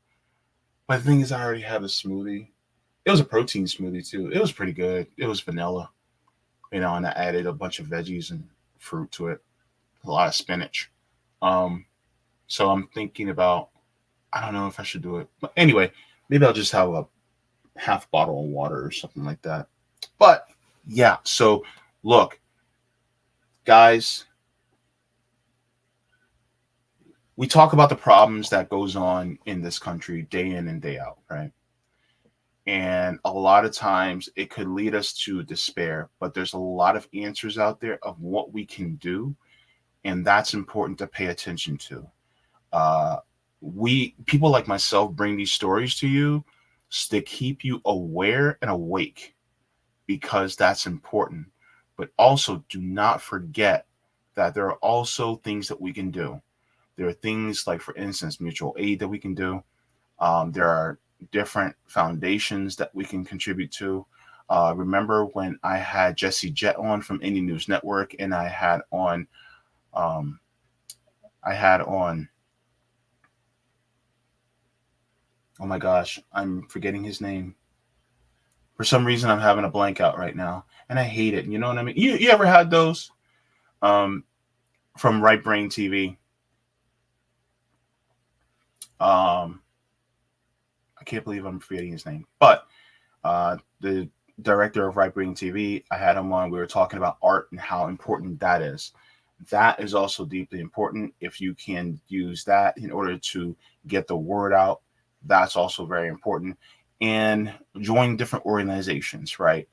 But the thing is, I already have a smoothie. It was a protein smoothie too. It was pretty good. It was vanilla, and I added a bunch of veggies and fruit to it. A lot of spinach. So I'm thinking about. I don't know if I should do it, but anyway, maybe I'll just have a half bottle of water or something like that. But yeah, so look, guys, we talk about the problems that goes on in this country day in and day out, right? And a lot of times it could lead us to despair, but there's a lot of answers out there of what we can do, and that's important to pay attention to. People like myself bring these stories to you to keep you aware and awake, because that's important. But also do not forget that there are also things that we can do. There are things like, for instance, mutual aid that we can do. There are different foundations that we can contribute to. Remember when I had Jesse Jett on from Indie News Network, and I had on oh my gosh, I'm forgetting his name. For some reason, I'm having a blank out right now, and I hate it. You know what I mean? You ever had those? From Right Brain TV. I can't believe I'm forgetting his name. But the director of Right Brain TV, I had him on. We were talking about art and how important that is. That is also deeply important. If you can use that in order to get the word out, that's also very important. And join different organizations, right?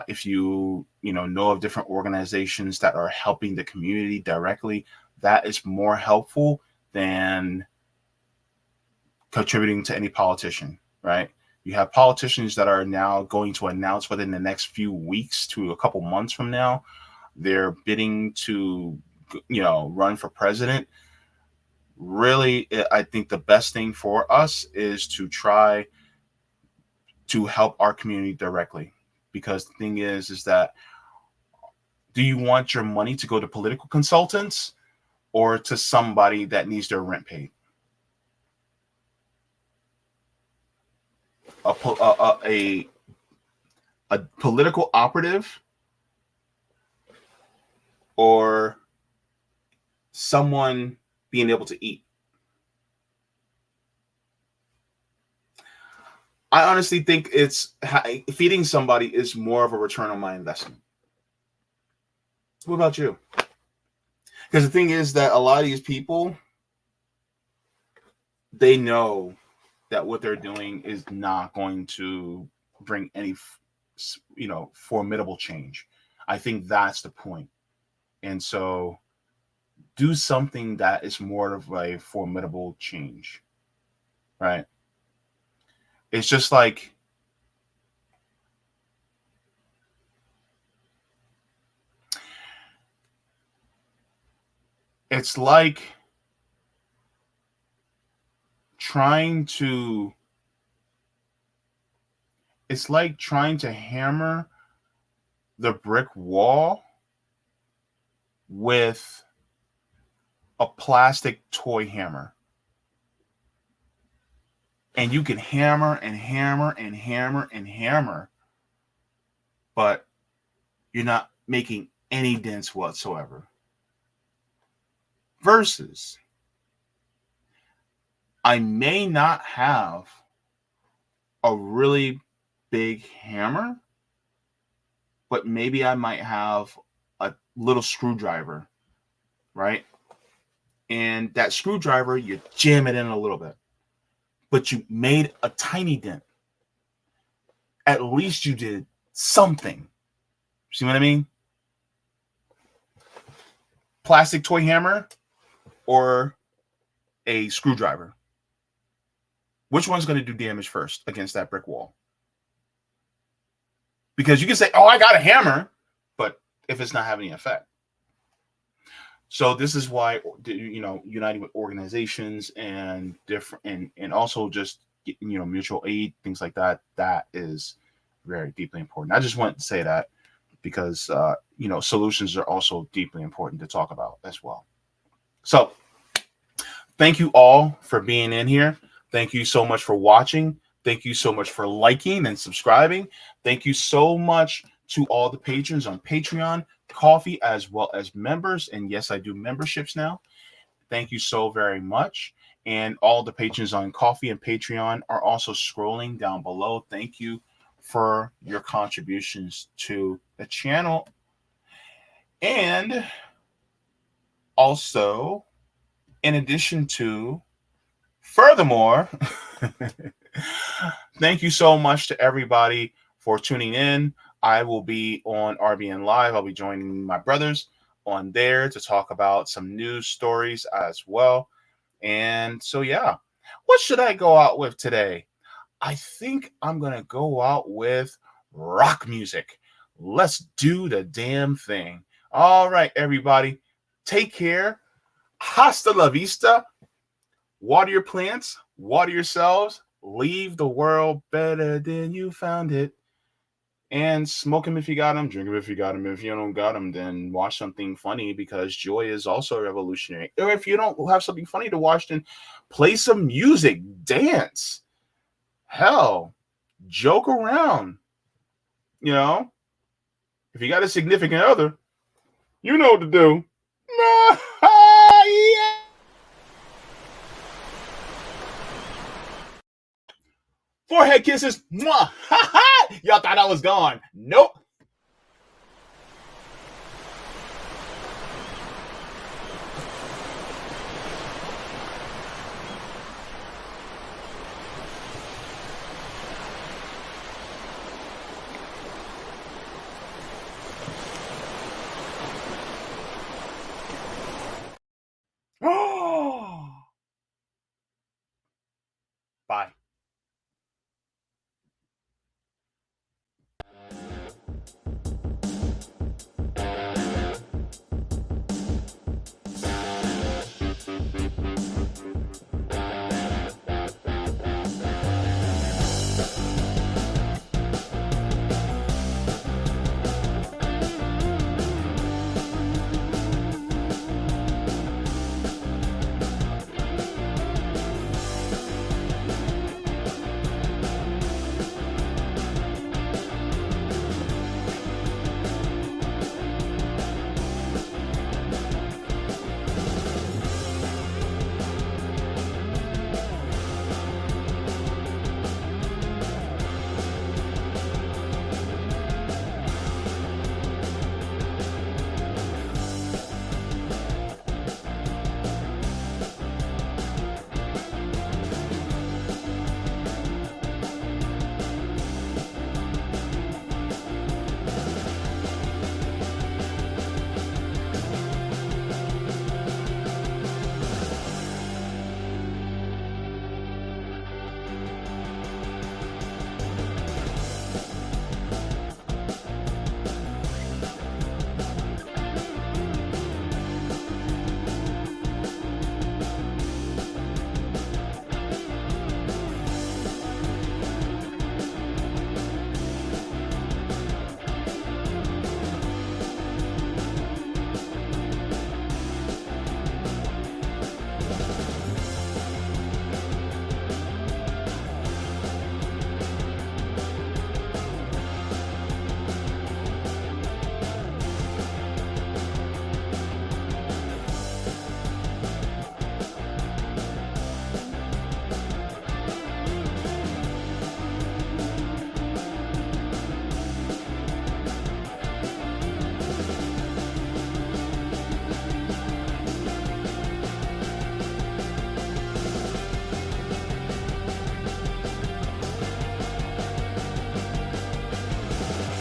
If you know of different organizations that are helping the community directly, that is more helpful than contributing to any politician, right? You have politicians that are now going to announce within the next few weeks to a couple months from now, they're bidding to, run for president. Really, I think the best thing for us is to try to help our community directly. Because the thing is that, do you want your money to go to political consultants or to somebody that needs their rent paid? A political operative, or someone being able to eat? I honestly think feeding somebody is more of a return on my investment. What about you? Because the thing is that a lot of these people, they know that what they're doing is not going to bring any, formidable change. I think that's the point. And so do something that is more of a formidable change, right? It's just like it's like trying to hammer the brick wall with a plastic toy hammer. And you can hammer and hammer and hammer and hammer, but you're not making any dents whatsoever. Versus, I may not have a really big hammer, but maybe I might have a little screwdriver, right? And that screwdriver, you jam it in a little bit, but you made a tiny dent. At least you did something. See what I mean? Plastic toy hammer or a screwdriver. Which one's going to do damage first against that brick wall? Because you can say, oh, I got a hammer, but if it's not having any effect. So this is why, uniting with organizations and different, and also just, mutual aid, things like that, that is very deeply important. I just want to say that because, solutions are also deeply important to talk about as well. So thank you all for being in here. Thank you so much for watching. Thank you so much for liking and subscribing. Thank you so much to all the patrons on Patreon, Coffee, as well as members. And yes, I do memberships now. Thank you so very much. And all the patrons on Coffee and Patreon are also scrolling down below. Thank you for your contributions to the channel. And also, in addition to, furthermore, thank you so much to everybody for tuning in. I will be on RBN Live. I'll be joining my brothers on there to talk about some news stories as well. And so, yeah, what should I go out with today? I think I'm going to go out with rock music. Let's do the damn thing. All right, everybody, take care. Hasta la vista. Water your plants, water yourselves, leave the world better than you found it. And smoke them if you got them, drink them if you got them. If you don't got them, then watch something funny, because joy is also revolutionary. Or if you don't have something funny to watch, then play some music, dance. Hell, joke around. If you got a significant other, you know what to do. Yeah. Forehead kisses. Mwah. Y'all thought I was gone. Nope.